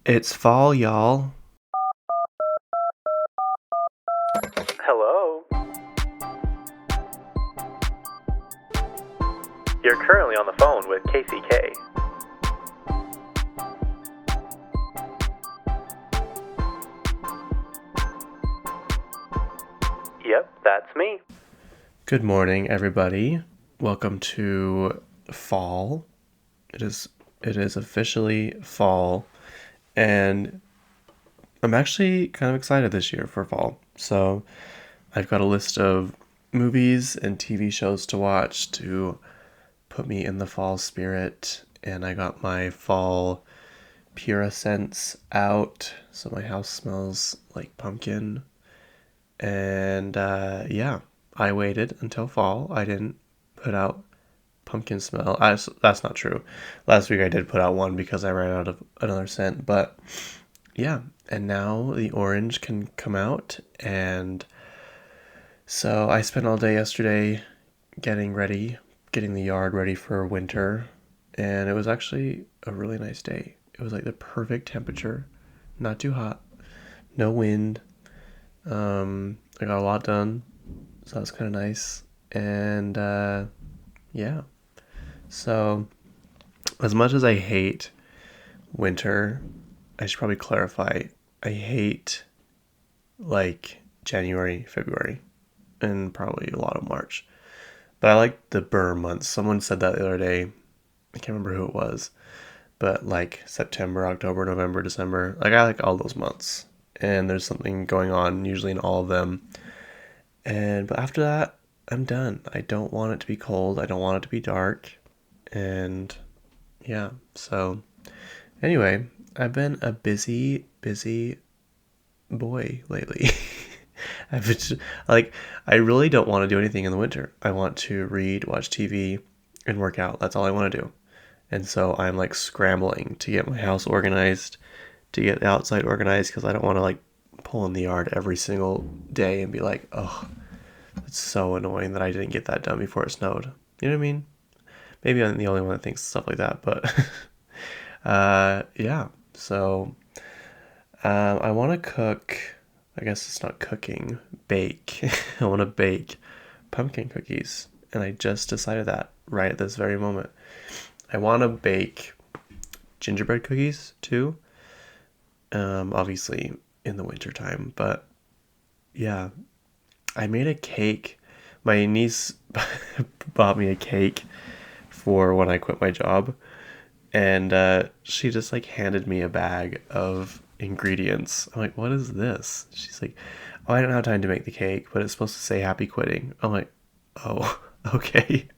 It's fall, y'all. Hello? You're currently on the phone with KCK. Yep, that's me. Good morning, everybody. Welcome to fall. It is officially fall, and I'm actually kind of excited this year for fall. So I've got a list of movies and TV shows to watch to put me in the fall spirit, and I got my fall Pura scents out, so my house smells like pumpkin. And yeah, I waited until fall. I didn't put out pumpkin smell. That's not true. Last week I did put out one because I ran out of another scent. But yeah, and now the orange can come out. And so I spent all day yesterday getting the yard ready for winter. And it was actually a really nice day. It was like the perfect temperature, not too hot, no wind. I got a lot done, so that was kind of nice. And yeah, so as much as I hate winter, I should probably clarify. I hate like January, February, and probably a lot of March. But I like the burr months. Someone said that the other day. I can't remember who it was, but like September, October, November, December. Like I like all those months. And there's something going on usually in all of them. But after that, I'm done. I don't want it to be cold. I don't want it to be dark. And yeah, so anyway, I've been a busy boy lately. I've been I really don't want to do anything in the winter. I want to read, watch TV, and work out. That's all I want to do. And so I'm like scrambling to get my house organized, to get the outside organized, because I don't want to like pull in the yard every single day and be like, oh, it's so annoying that I didn't get that done before it snowed. You know what I mean? Maybe I'm the only one that thinks stuff like that, but yeah. So I want to cook. I guess it's not cooking, bake. I want to bake pumpkin cookies, and I just decided that right at this very moment. I want to bake gingerbread cookies too. Obviously in the winter time, but yeah, I made a cake. My niece bought me a cake for when I quit my job, and she just like handed me a bag of ingredients. I'm like, what is this? She's like, oh, I don't have time to make the cake, but it's supposed to say happy quitting. I'm like, oh, okay.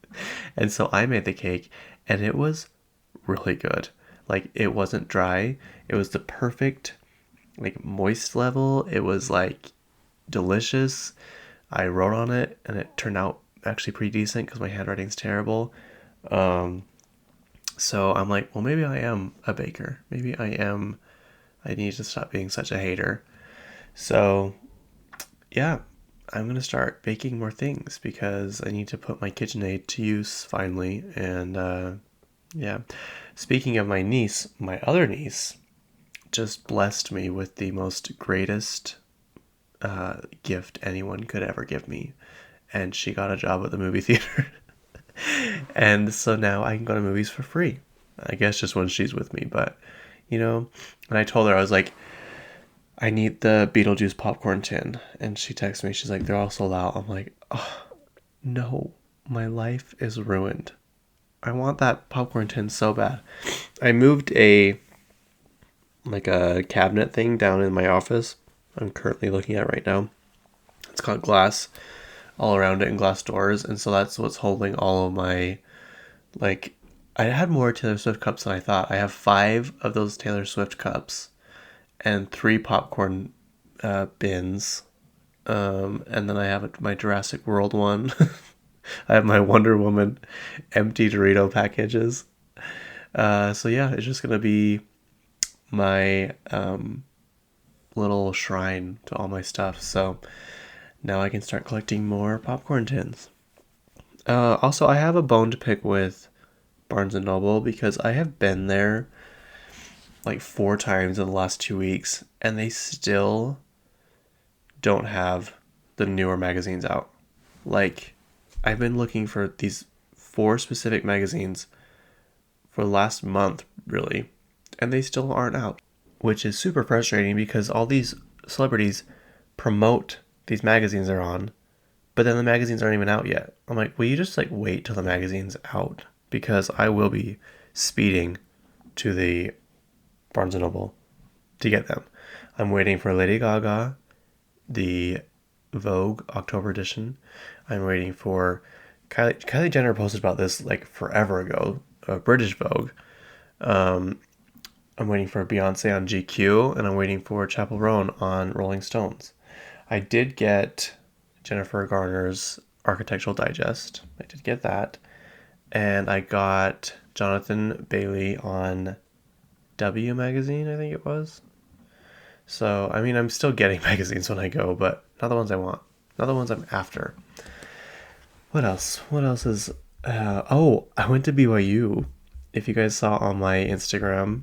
And so I made the cake, and it was really good. Like, it wasn't dry. It was the perfect like moist level. It was like delicious. I wrote on it, and it turned out actually pretty decent because my handwriting's terrible. So I'm like, well, maybe I am a baker. Maybe I am. I need to stop being such a hater. So yeah, I'm gonna start baking more things because I need to put my KitchenAid to use finally. And yeah, speaking of my niece, my other niece just blessed me with the most greatest gift anyone could ever give me. And she got a job at the movie theater. And so now I can go to movies for free. I guess just when she's with me. But, and I told her, I was like, I need the Beetlejuice popcorn tin. And she texted me, she's like, they're all sold out. I'm like, oh, no, my life is ruined. I want that popcorn tin so bad. I moved a cabinet thing down in my office. I'm currently looking at right now. It's got glass all around it and glass doors, and so that's what's holding all of my I had more Taylor Swift cups than I thought. I have 5 of those Taylor Swift cups and 3 popcorn bins. And then I have my Jurassic World one. I have my Wonder Woman empty Dorito packages. So yeah, it's just gonna be my little shrine to all my stuff. So now I can start collecting more popcorn tins. Also, I have a bone to pick with Barnes & Noble because I have been there like 4 times in the last 2 weeks, and they still don't have the newer magazines out. Like, I've been looking for these 4 specific magazines for the last month, really, and they still aren't out, which is super frustrating because all these celebrities promote these magazines they're on, but then the magazines aren't even out yet. I'm like, will you just like wait till the magazine's out? Because I will be speeding to the Barnes & Noble to get them. I'm waiting for Lady Gaga, the Vogue October edition. I'm waiting for Kylie Jenner posted about this like forever ago, British Vogue. I'm waiting for Beyonce on GQ, and I'm waiting for Chappell Roan on Rolling Stones. I did get Jennifer Garner's Architectural Digest. I did get that. And I got Jonathan Bailey on W Magazine, I think it was. So, I mean, I'm still getting magazines when I go, but not the ones I want. Not the ones I'm after. What else? What else is... I went to BYU. If you guys saw on my Instagram,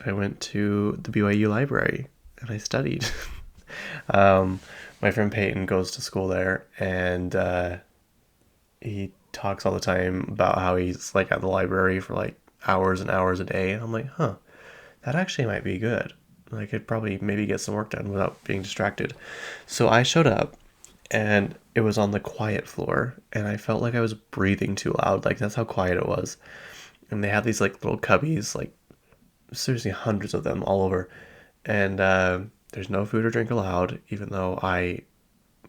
I went to the BYU library and I studied. My friend Peyton goes to school there, and he talks all the time about how he's like at the library for like hours and hours a day. And I'm like, that actually might be good. I could probably maybe get some work done without being distracted. So I showed up, and it was on the quiet floor, and I felt like I was breathing too loud. Like, that's how quiet it was. And they have these like little cubbies, like seriously hundreds of them all over. And there's no food or drink allowed, even though I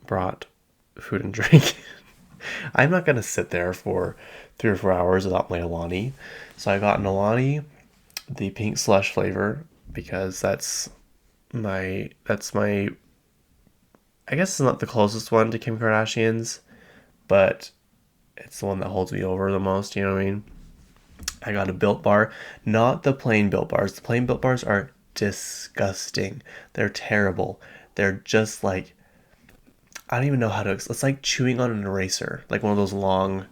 brought food and drink. I'm not going to sit there for 3 or 4 hours without my Alani. So I got an Alani, the pink slush flavor, because that's my I guess it's not the closest one to Kim Kardashian's, but it's the one that holds me over the most, you know what I mean? I got a Built Bar, not the plain Built Bars. The plain Built Bars are disgusting. They're terrible. They're just like, I don't even know how to, it's like chewing on an eraser, like one of those long,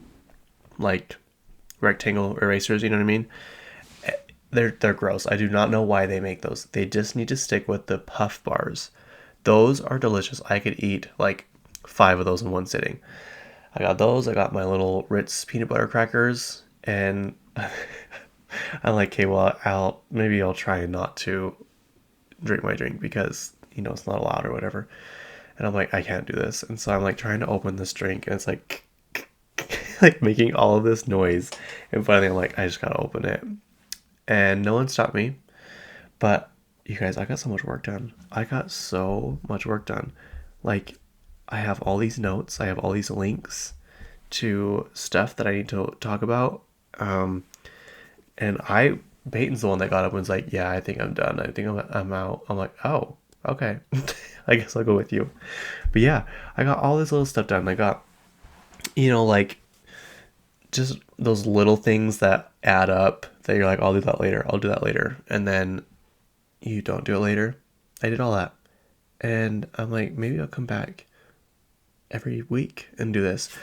like rectangle erasers, you know what I mean? They're gross. I do not know why they make those. They just need to stick with the Puff Bars. Those are delicious. I could eat like 5 of those in one sitting. I got those. I got my little Ritz peanut butter crackers, and I'm like, okay, well, I'll try not to drink my drink because it's not allowed or whatever. And I'm like, I can't do this. And so I'm like trying to open this drink, and it's like like making all of this noise. And finally I'm like, I just gotta open it. And no one stopped me. But you guys, I got so much work done. I got so much work done. Like, I have all these notes. I have all these links to stuff that I need to talk about. And Peyton's the one that got up and was like, yeah, I think I'm done. I think I'm out. I'm like, oh, okay. I guess I'll go with you. But yeah, I got all this little stuff done. I got, like just those little things that add up that you're like, I'll do that later. I'll do that later. And then you don't do it later. I did all that. And I'm like, maybe I'll come back every week and do this.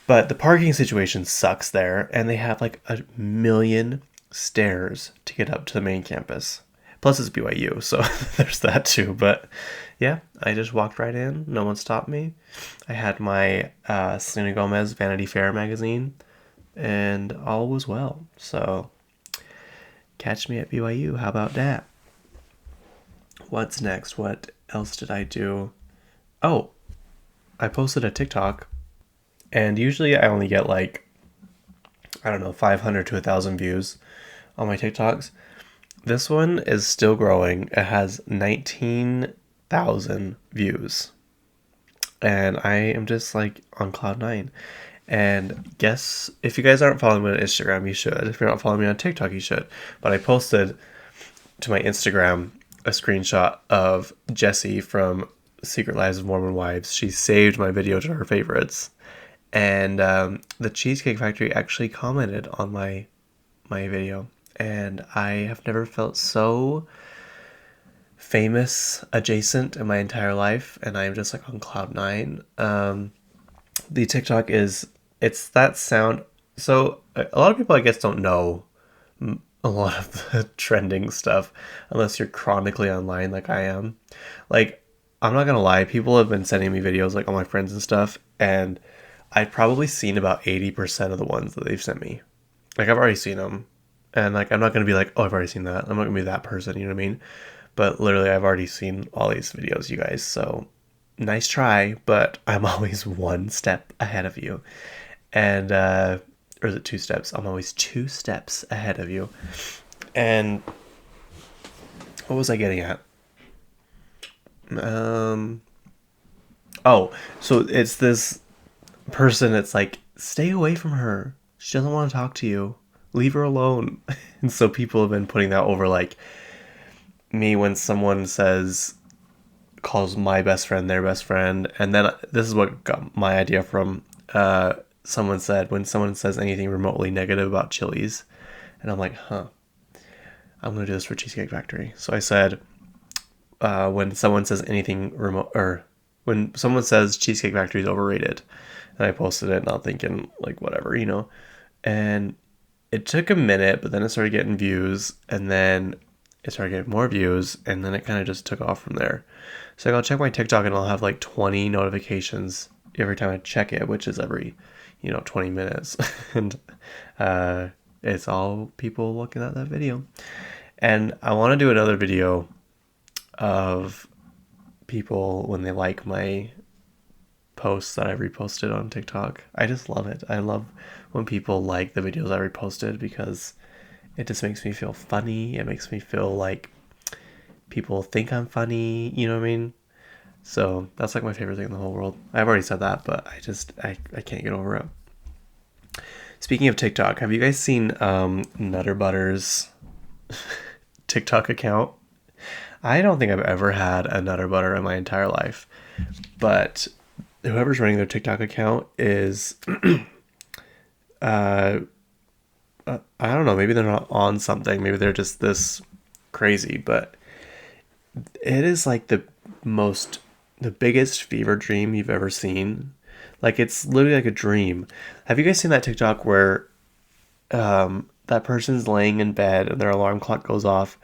But the parking situation sucks there. And they have like 1,000,000 stairs to get up to the main campus. Plus it's BYU, so there's that too. But yeah, I just walked right in. No one stopped me. I had my Selena Gomez Vanity Fair magazine, and all was well. So catch me at BYU. How about that? What's next? What else did I do? Oh, I posted a TikTok, and usually I only get like, I don't know, 500 to 1,000 views on my TikToks. This one is still growing. It has 19,000 views. And I am just like on cloud 9. And guess, if you guys aren't following me on Instagram, you should. If you're not following me on TikTok, you should. But I posted to my Instagram a screenshot of Jessie from Secret Lives of Mormon Wives. She saved my video to her favorites. And the Cheesecake Factory actually commented on my video. And I have never felt so famous adjacent in my entire life, and I'm just like on cloud 9. The TikTok it's that sound. So a lot of people, I guess, don't know a lot of the trending stuff unless you're chronically online like I am. Like, I'm not gonna lie, people have been sending me videos, like all my friends and stuff, and I've probably seen about 80% of the ones that they've sent me. Like, I've already seen them. And, like, I'm not gonna be like, oh, I've already seen that. I'm not gonna be that person, you know what I mean? But literally, I've already seen all these videos, you guys. So, nice try, but I'm always one step ahead of you. And, or is it two steps? I'm always two steps ahead of you. And what was I getting at? Oh, so it's this person. It's like, stay away from her. She doesn't want to talk to you. Leave her alone. And so people have been putting that over, like, me when someone calls my best friend their best friend. And then this is what got my idea from, someone said, when someone says anything remotely negative about Chili's. And I'm like, huh, I'm going to do this for Cheesecake Factory. So I said, when someone says anything remote, or when someone says Cheesecake Factory is overrated, and I posted it, not thinking like whatever, and it took a minute, but then it started getting views, and then it started getting more views, and then it kind of just took off from there. So I'll check my TikTok, and I'll have like 20 notifications every time I check it, which is every 20 minutes, and it's all people looking at that video. And I want to do another video of people when they like my posts that I reposted on TikTok. I just love it. I love when people like the videos I reposted because it just makes me feel funny. It makes me feel like people think I'm funny, you know what I mean? So that's like my favorite thing in the whole world. I've already said that, but I can't get over it. Speaking of TikTok, have you guys seen Nutter Butter's TikTok account? I don't think I've ever had a Nutter Butter in my entire life, but whoever's running their TikTok account is, I don't know, maybe they're not on something, maybe they're just this crazy, but it is like the biggest fever dream you've ever seen. Like, it's literally like a dream. Have you guys seen that TikTok where that person's laying in bed and their alarm clock goes off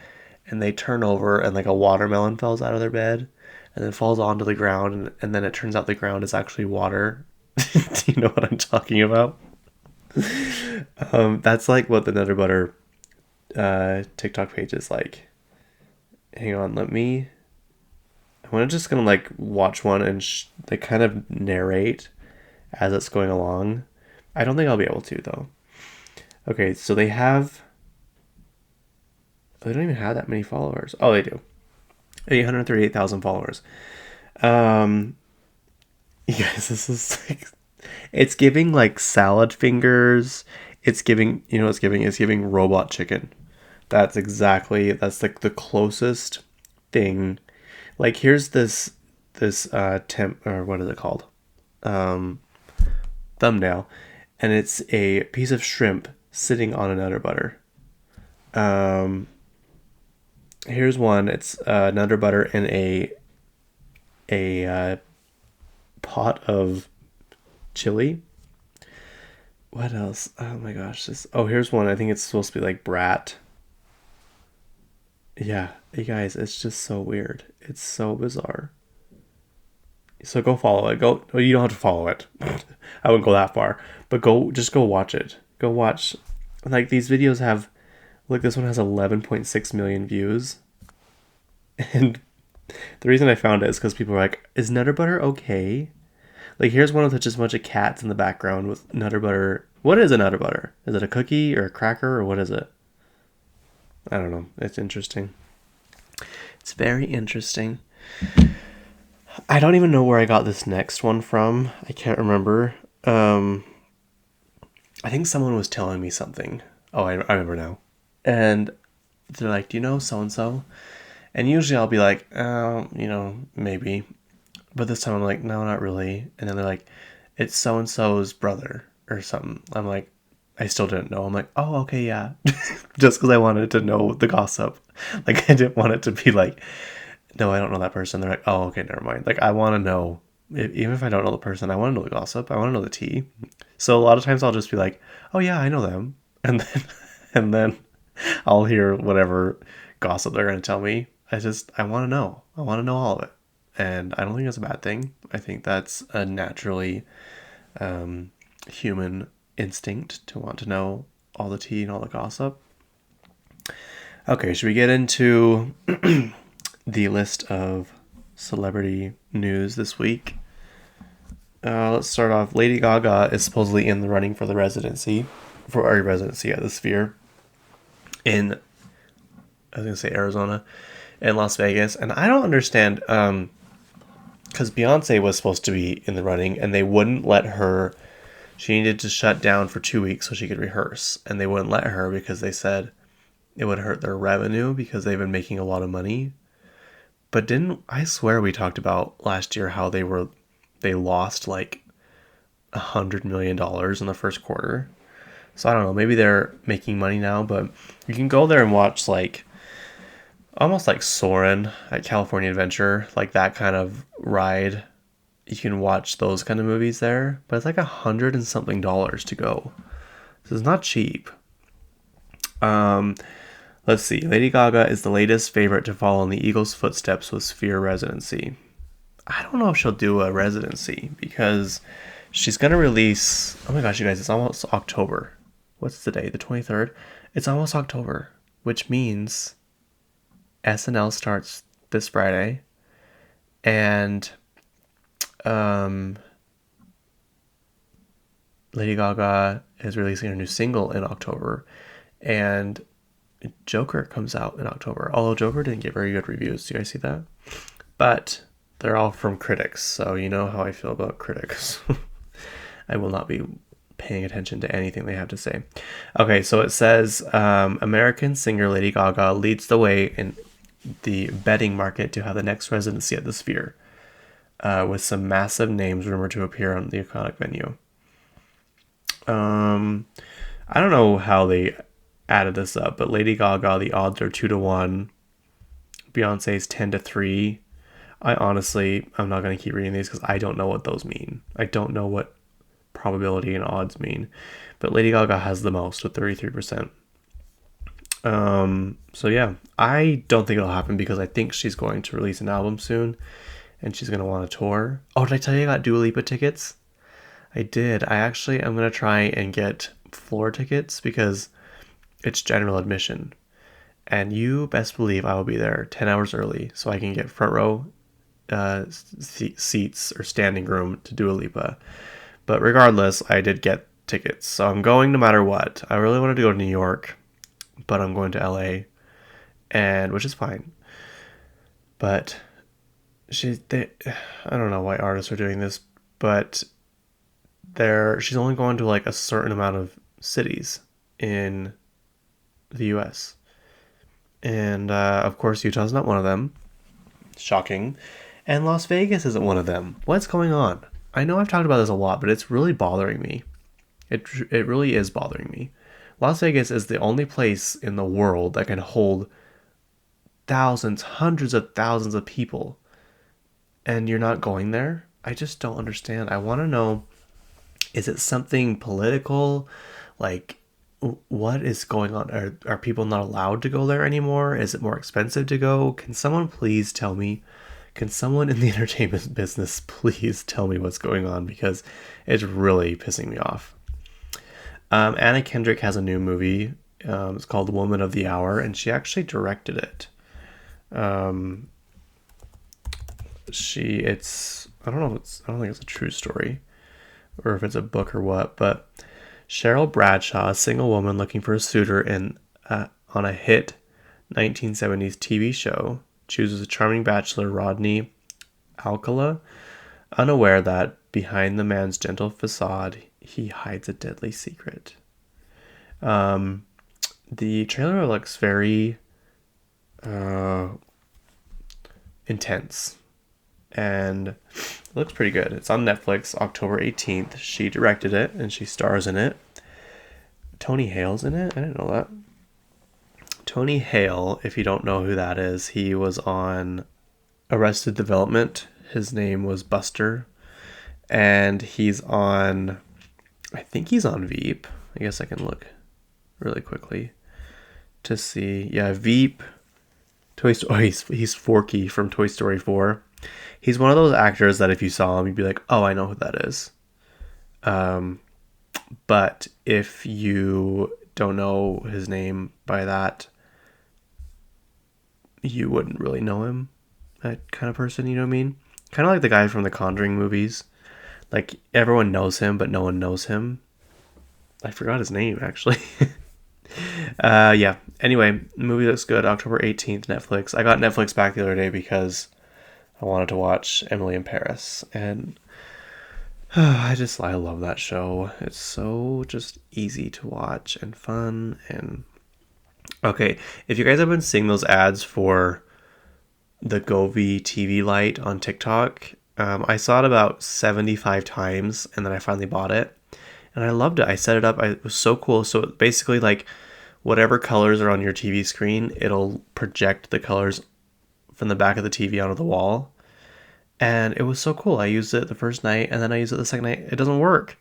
and they turn over and like a watermelon falls out of their bed and then falls onto the ground, and then it turns out the ground is actually water? Do you know what I'm talking about? That's like what the Nutter Butter TikTok page is like. Hang on, I'm just gonna like watch one and they kind of narrate as it's going along. I don't think I'll be able to though. Okay, so they don't even have that many followers. Oh, they do. 838,000 followers. You guys, this is like, it's giving like salad fingers. It's giving, it's giving robot chicken. That's like the closest thing. Like, here's this or what is it called? Thumbnail, and it's a piece of shrimp sitting on a Nutter Butter. Here's one. It's Nutter Butter in a pot of chili. What else? Oh my gosh! Here's one. I think it's supposed to be like brat. Yeah, you guys, it's just so weird. It's so bizarre. So go follow it. Well, you don't have to follow it. I wouldn't go that far, but just go watch it. Go watch. Like, these videos have, look, this one has 11.6 million views. And the reason I found it is because people are like, is Nutter Butter okay? Like, here's one with just a bunch of cats in the background with Nutter Butter. What is a Nutter Butter? Is it a cookie or a cracker or what is it? I don't know. It's interesting. It's very interesting. I don't even know where I got this next one from. I can't remember. I think someone was telling me something. Oh, I remember now. And they're like, do you know so-and-so? And usually I'll be like, oh, maybe. But this time I'm like, no, not really. And then they're like, it's so-and-so's brother or something. I'm like, I still didn't know. I'm like, oh, okay, yeah. Just because I wanted to know the gossip. Like, I didn't want it to be like, no, I don't know that person. They're like, oh, okay, never mind. Like, I want to know, even if I don't know the person, I want to know the gossip. I want to know the tea. So a lot of times I'll just be like, oh yeah, I know them. And then I'll hear whatever gossip they're going to tell me. I want to know. I want to know all of it. And I don't think that's a bad thing. I think that's a naturally human instinct to want to know all the tea and all the gossip. Okay, should we get into the list of celebrity news this week? Let's start off. Lady Gaga is supposedly in the running for a residency at the Sphere in, I was going to say Arizona, in Las Vegas. And I don't understand, because Beyonce was supposed to be in the running and they wouldn't let her. She needed to shut down for 2 weeks so she could rehearse. And they wouldn't let her because they said it would hurt their revenue because they've been making a lot of money. But I swear we talked about last year how they lost like $100 million in the first quarter. So I don't know, maybe they're making money now, but you can go there and watch like almost like Soarin' at California Adventure, like that kind of ride. You can watch those kind of movies there, but it's like $100 and something to go. So it's not cheap. Let's see. Lady Gaga is the latest favorite to follow in the Eagles' footsteps with Sphere residency. I don't know if she'll do a residency because she's going to release... Oh my gosh, you guys, it's almost October. What's the day? The 23rd? It's almost October, which means SNL starts this Friday. And Lady Gaga is releasing her new single in October. And Joker comes out in October. Although Joker didn't get very good reviews. Do you guys see that? But they're all from critics, so you know how I feel about critics. I will not be paying attention to anything they have to say. Okay, so it says American singer Lady Gaga leads the way in the betting market to have the next residency at the Sphere, with some massive names rumored to appear on the iconic venue. I don't know how they added this up, but Lady Gaga, the odds are 2-1. Beyonce's 10-3. I'm not going to keep reading these because I don't know what those mean. I don't know what probability and odds mean. But Lady Gaga has the most with 33%. So yeah, I don't think it'll happen because I think she's going to release an album soon and she's going to want to tour. Oh, did I tell you I got Dua Lipa tickets? I did. I'm going to try and get floor tickets because it's general admission. And you best believe I will be there 10 hours early so I can get front row seats or standing room to Dua Lipa. But regardless, I did get tickets. So I'm going no matter what. I really wanted to go to New York, but I'm going to LA, which is fine. But I don't know why artists are doing this, but she's only going to like a certain amount of cities in the US. And of course, Utah's not one of them. Shocking. And Las Vegas isn't one of them. What's going on? I know I've talked about this a lot, but it's really bothering me. It really is bothering me. Las Vegas is the only place in the world that can hold thousands, hundreds of thousands of people. And you're not going there? I just don't understand. I want to know, is it something political? Like, what is going on? Are people not allowed to go there anymore? Is it more expensive to go? Can someone please tell me? Can someone in the entertainment business please tell me what's going on? Because it's really pissing me off. Anna Kendrick has a new movie. It's called Woman of the Hour, and she actually directed it. I don't think it's a true story, or if it's a book or what, but Cheryl Bradshaw, a single woman looking for a suitor on a hit 1970s TV show, chooses a charming bachelor, Rodney Alcala, unaware that behind the man's gentle facade, he hides a deadly secret. The trailer looks very intense, and it looks pretty good. It's on Netflix, October 18th. She directed it, and she stars in it. Tony Hale's in it? I didn't know that. Tony Hale, if you don't know who that is, he was on Arrested Development. His name was Buster. And I think he's on Veep. I guess I can look really quickly. to see. Yeah, Veep. Toy Story. Oh, he's Forky from Toy Story 4. He's one of those actors that if you saw him, you'd be like, oh, I know who that is. But if you don't know his name by that, you wouldn't really know him. That kind of person, you know what I mean? Kind of like the guy from the Conjuring movies. Like, everyone knows him, but no one knows him. I forgot his name, actually. Yeah. Anyway, the movie looks good. October 18th, Netflix. I got Netflix back the other day because I wanted to watch Emily in Paris. And I love that show. It's so just easy to watch and fun. And okay, if you guys have been seeing those ads for the Govee TV light on TikTok, I saw it about 75 times and then I finally bought it. And I loved it. I set it up. It was so cool. So basically, like, whatever colors are on your TV screen, it'll project the colors from the back of the TV onto the wall. And it was so cool. I used it the first night, and then I used it the second night. It doesn't work.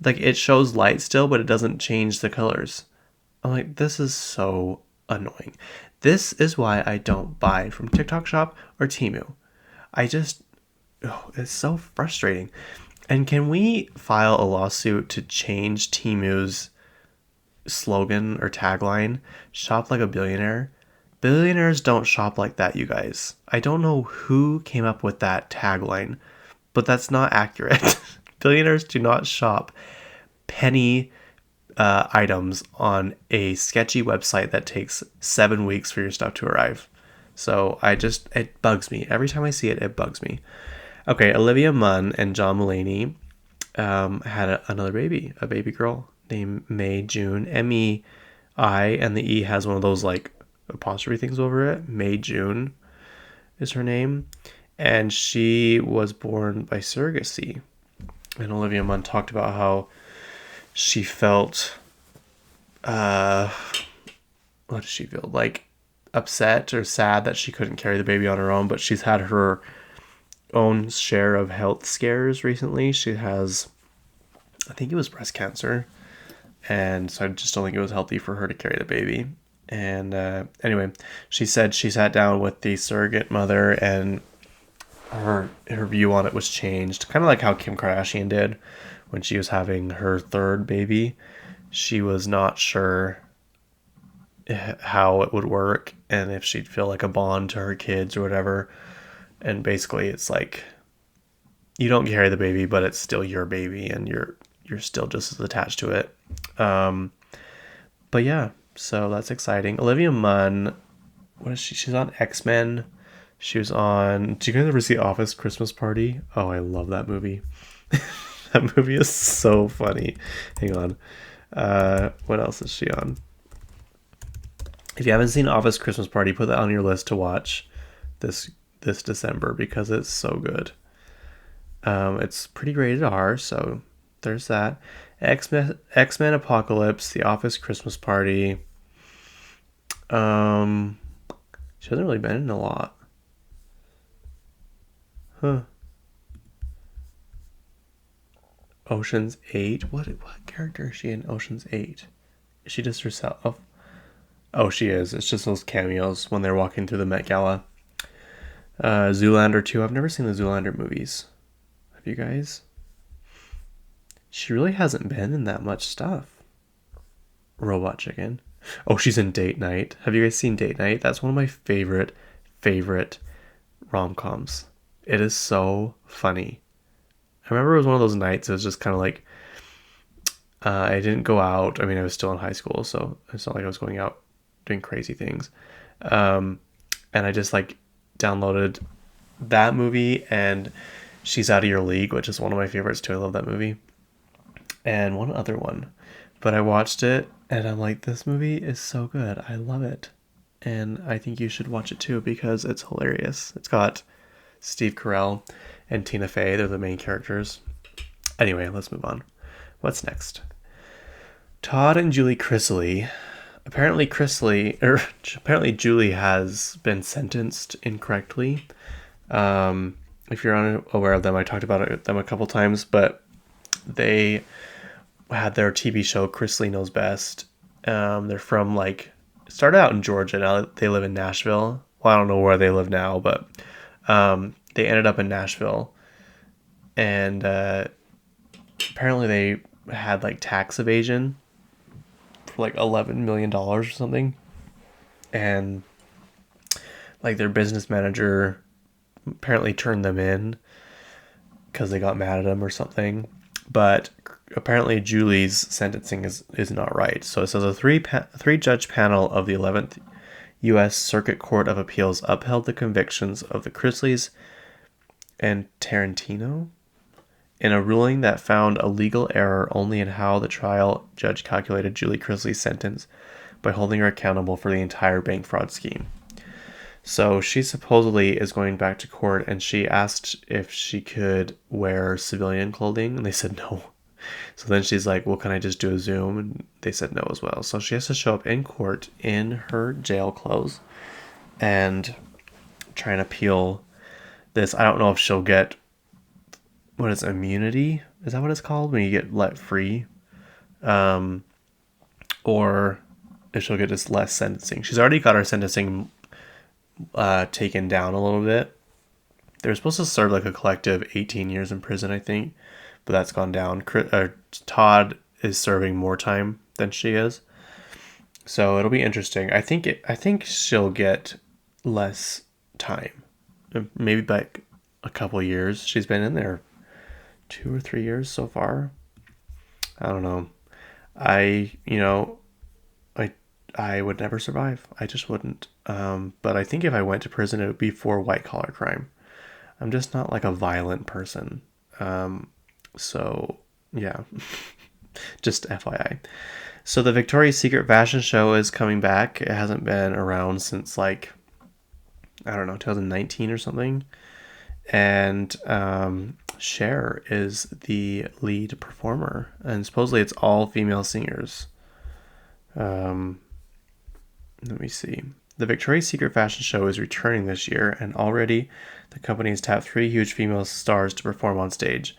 Like, it shows light still, but it doesn't change the colors. I'm like, this is so annoying. This is why I don't buy from TikTok Shop or Temu. It's so frustrating. And can we file a lawsuit to change Temu's slogan or tagline? Shop like a billionaire. Billionaires don't shop like that, you guys. I don't know who came up with that tagline, but that's not accurate. Billionaires do not shop penny items on a sketchy website that takes 7 weeks for your stuff to arrive. So it bugs me. Every time I see it, it bugs me. Okay, Olivia Munn and John Mulaney had another baby, a baby girl named May June. MEI, and the E has one of those like apostrophe things over it. May June is her name. And she was born by surrogacy. And Olivia Munn talked about how she felt, what did she feel? Like upset or sad that she couldn't carry the baby on her own, but she's had her own share of health scares recently. She has, I think it was breast cancer, and so I just don't think it was healthy for her to carry the baby. And anyway, she said she sat down with the surrogate mother and her view on it was changed, kind of like how Kim Kardashian did when she was having her third baby. She was not sure how it would work and if she'd feel like a bond to her kids or whatever. And basically it's like, you don't carry the baby, but it's still your baby and you're still just as attached to it. But yeah, so that's exciting. Olivia Munn, what is she? She's on X-Men. She was on, did you guys ever see Office Christmas Party? Oh, I love that movie. That movie is so funny. Hang on. What else is she on? If you haven't seen Office Christmas Party, put that on your list to watch this December because it's so good. It's pretty rated R, so there's that. X-Men Apocalypse, The Office Christmas Party. She hasn't really been in a lot. Huh. Ocean's 8. What character is she in Ocean's 8? Is she just herself? Oh, she is. It's just those cameos when they're walking through the Met Gala. Zoolander 2. I've never seen the Zoolander movies. Have you guys? She really hasn't been in that much stuff. Robot Chicken. Oh, she's in Date Night. Have you guys seen Date Night? That's one of my favorite rom-coms. It is so funny. I remember it was one of those nights, it was just kind of like, I didn't go out. I mean, I was still in high school, so it's not like I was going out doing crazy things. And I just like downloaded that movie and She's Out of Your League, which is one of my favorites too. I love that movie. And one other one. But I watched it and I'm like, this movie is so good. I love it. And I think you should watch it too because it's hilarious. It's got Steve Carell and Tina Fey. They're the main characters. Anyway, let's move on. What's next? Todd and Julie Chrisley. Apparently Julie has been sentenced incorrectly. If you're unaware of them, I talked about them a couple times, but they had their TV show Chrisley Knows Best. They're from like started out in Georgia. Now they live in Nashville. Well, I don't know where they live now, but they ended up in Nashville. And apparently they had like tax evasion for like $11 million or something. And like their business manager apparently turned them in because they got mad at him or something. But apparently Julie's sentencing is not right. So it says a three judge panel of the 11th U.S. Circuit Court of Appeals upheld the convictions of the Chrisleys and Tarantino in a ruling that found a legal error only in how the trial judge calculated Julie Chrisley's sentence by holding her accountable for the entire bank fraud scheme. So she supposedly is going back to court, and she asked if she could wear civilian clothing, and they said no. So then she's like, well, can I just do a Zoom? And they said no as well. So she has to show up in court in her jail clothes and try and appeal this. I don't know if she'll get, what is immunity? Is that what it's called? When you get let free? Or if she'll get just less sentencing. She's already got her sentencing taken down a little bit. They're supposed to serve like a collective 18 years in prison, I think, but that's gone down. Todd is serving more time than she is, so it'll be interesting. I think she'll get less time, maybe by a couple years. She's been in there 2 or 3 years so far. I don't know. I would never survive. I just wouldn't. But I think if I went to prison, it would be for white collar crime. I'm just not like a violent person. So yeah, just FYI. So the Victoria's Secret fashion show is coming back. It hasn't been around since like, I don't know, 2019 or something. And Cher is the lead performer, and supposedly it's all female singers. Let me see. The Victoria's Secret fashion show is returning this year, and already the company has tapped 3 huge female stars to perform on stage.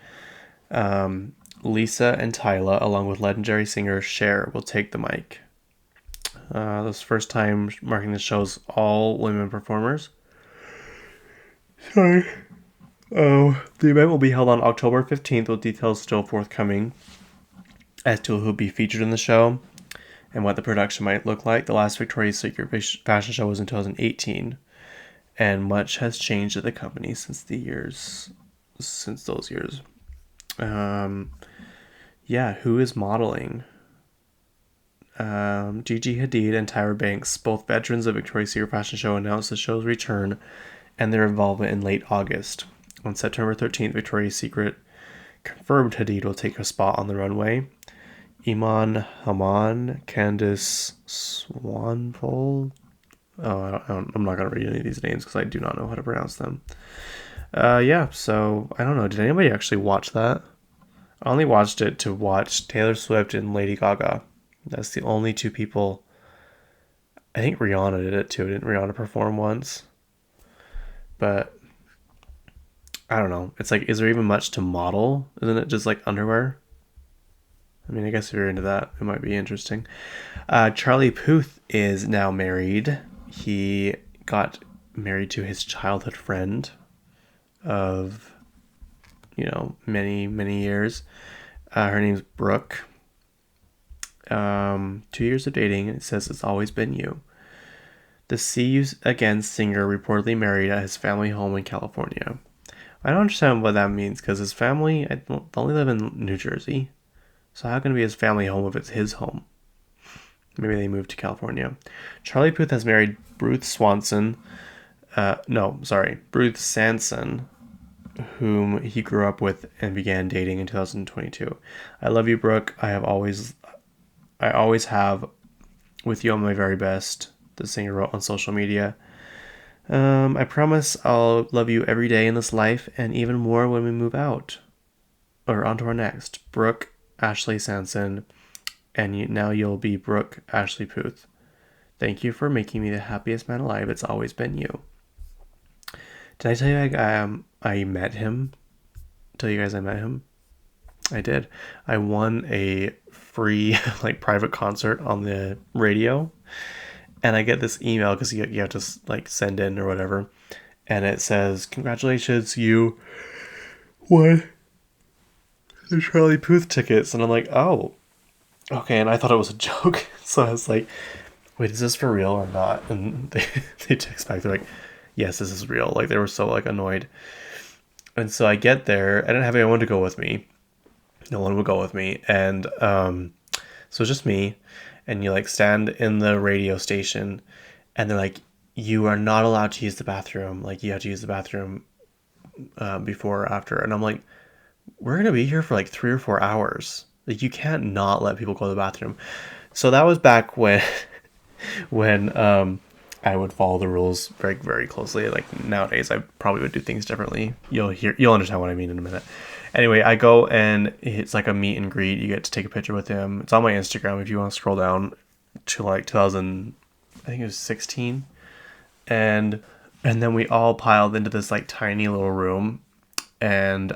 Lisa and Tyla, along with legendary singer Cher, will take the mic. This first time marking the show's all women performers. Sorry. Oh, the event will be held on October 15th, with details still forthcoming as to who will be featured in the show and what the production might look like. The last Victoria's Secret fashion show was in 2018, and much has changed at the company since those years. Yeah, who is modeling? Gigi Hadid and Tyra Banks, both veterans of Victoria's Secret fashion show, announced the show's return and their involvement in late August. On September 13th, Victoria's Secret confirmed Hadid will take a spot on the runway. Iman Haman, Candice Swanfold. I'm not going to read any of these names because I do not know how to pronounce them. Yeah, so I don't know. Did anybody actually watch that? I only watched it to watch Taylor Swift and Lady Gaga. That's the only 2 people. I think Rihanna did it too. Didn't Rihanna perform once? But I don't know. It's like, is there even much to model? Isn't it just like underwear? I mean, I guess if you're into that, it might be interesting. Charlie Puth is now married. He got married to his childhood friend of, many, many years. Her name's Brooke. 2 years of dating, and it says it's always been you. The See You Again singer reportedly married at his family home in California. I don't understand what that means, because his family, they only live in New Jersey. So how can it be his family home if it's his home? Maybe they moved to California. Charlie Puth has married Bruce Sanson, whom he grew up with and began dating in 2022. I love you, Brooke. I always have. With you on my very best, the singer wrote on social media. I promise I'll love you every day in this life, and even more when we move out. Or on to our next. Brooke Ashley Sanson, and now you'll be Brooke Ashley Puth. Thank you for making me the happiest man alive. It's always been you. Did I tell you I met him? Tell you guys I met him? I did. I won a free private concert on the radio, And I get this email because you have to like send in or whatever. And it says, congratulations, you won the Charlie Puth tickets. And I'm like, oh, okay. And I thought it was a joke. So I was like, wait, is this for real or not? And they text back. They're like, yes, this is real. Like, they were so like annoyed. And so I get there. I didn't have anyone to go with me. No one would go with me. And so it's just me. And you like stand in the radio station and they're like, you are not allowed to use the bathroom. Like, you have to use the bathroom before or after. And I'm like, we're going to be here for like 3 or 4 hours. Like, you can't not let people go to the bathroom. So that was back when I would follow the rules very, very closely. Like, nowadays, I probably would do things differently. You'll understand what I mean in a minute. Anyway, I go and it's like a meet and greet. You get to take a picture with him. It's on my Instagram if you want to scroll down to like 2000, I think it was 16. And then we all piled into this like tiny little room, and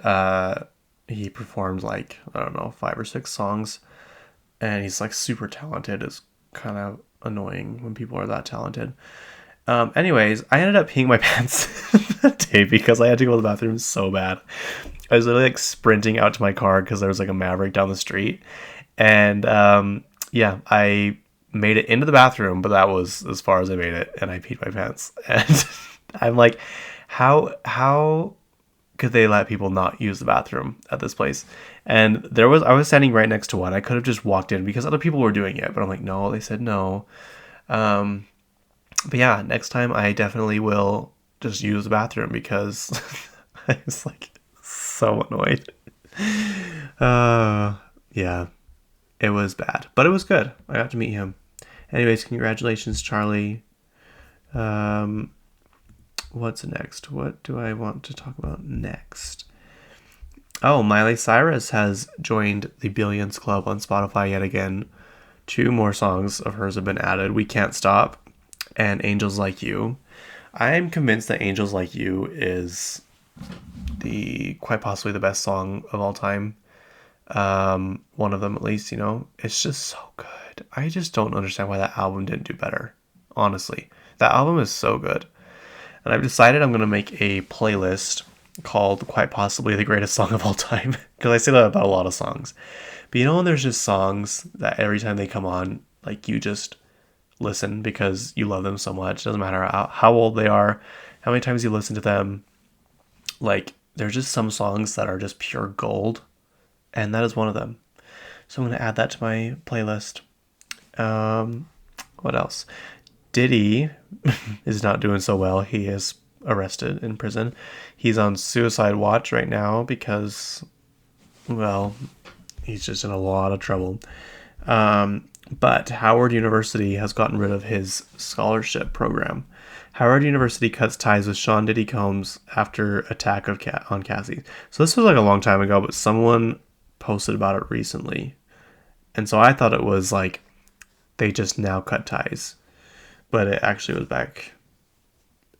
he performed like, I don't know, 5 or 6 songs, and he's like super talented. It's kind of annoying when people are that talented. Anyways, I ended up peeing my pants that day because I had to go to the bathroom so bad. I was literally like sprinting out to my car because there was like a Maverick down the street. And yeah, I made it into the bathroom, but that was as far as I made it. And I peed my pants. And I'm like, how could they let people not use the bathroom at this place? And I was standing right next to one. I could have just walked in because other people were doing it. But I'm like, no, they said no. But yeah, next time I definitely will just use the bathroom because I was like so annoyed. Yeah, it was bad, but it was good. I got to meet him. Anyways, congratulations, Charlie. What's next? What do I want to talk about next? Oh, Miley Cyrus has joined the Billions Club on Spotify yet again. 2 more songs of hers have been added. We Can't Stop and Angels Like You. I'm convinced that Angels Like You is quite possibly the best song of all time. One of them at least, you know. It's just so good. I just don't understand why that album didn't do better. Honestly. That album is so good. And I've decided I'm going to make a playlist called Quite Possibly the Greatest Song of All Time. Because I say that about a lot of songs. But you know when there's just songs that every time they come on, like you just listen because you love them so much. It doesn't matter how old they are, how many times you listen to them. Like, there's just some songs that are just pure gold. And that is one of them. So I'm going to add that to my playlist. What else? Diddy is not doing so well. He is arrested in prison. He's on suicide watch right now because, well, he's just in a lot of trouble. But Howard University has gotten rid of his scholarship program. Howard University cuts ties with Sean Diddy Combs after attack on Cassie. So this was like a long time ago, but someone posted about it recently. And so I thought it was like they just now cut ties. But it actually was back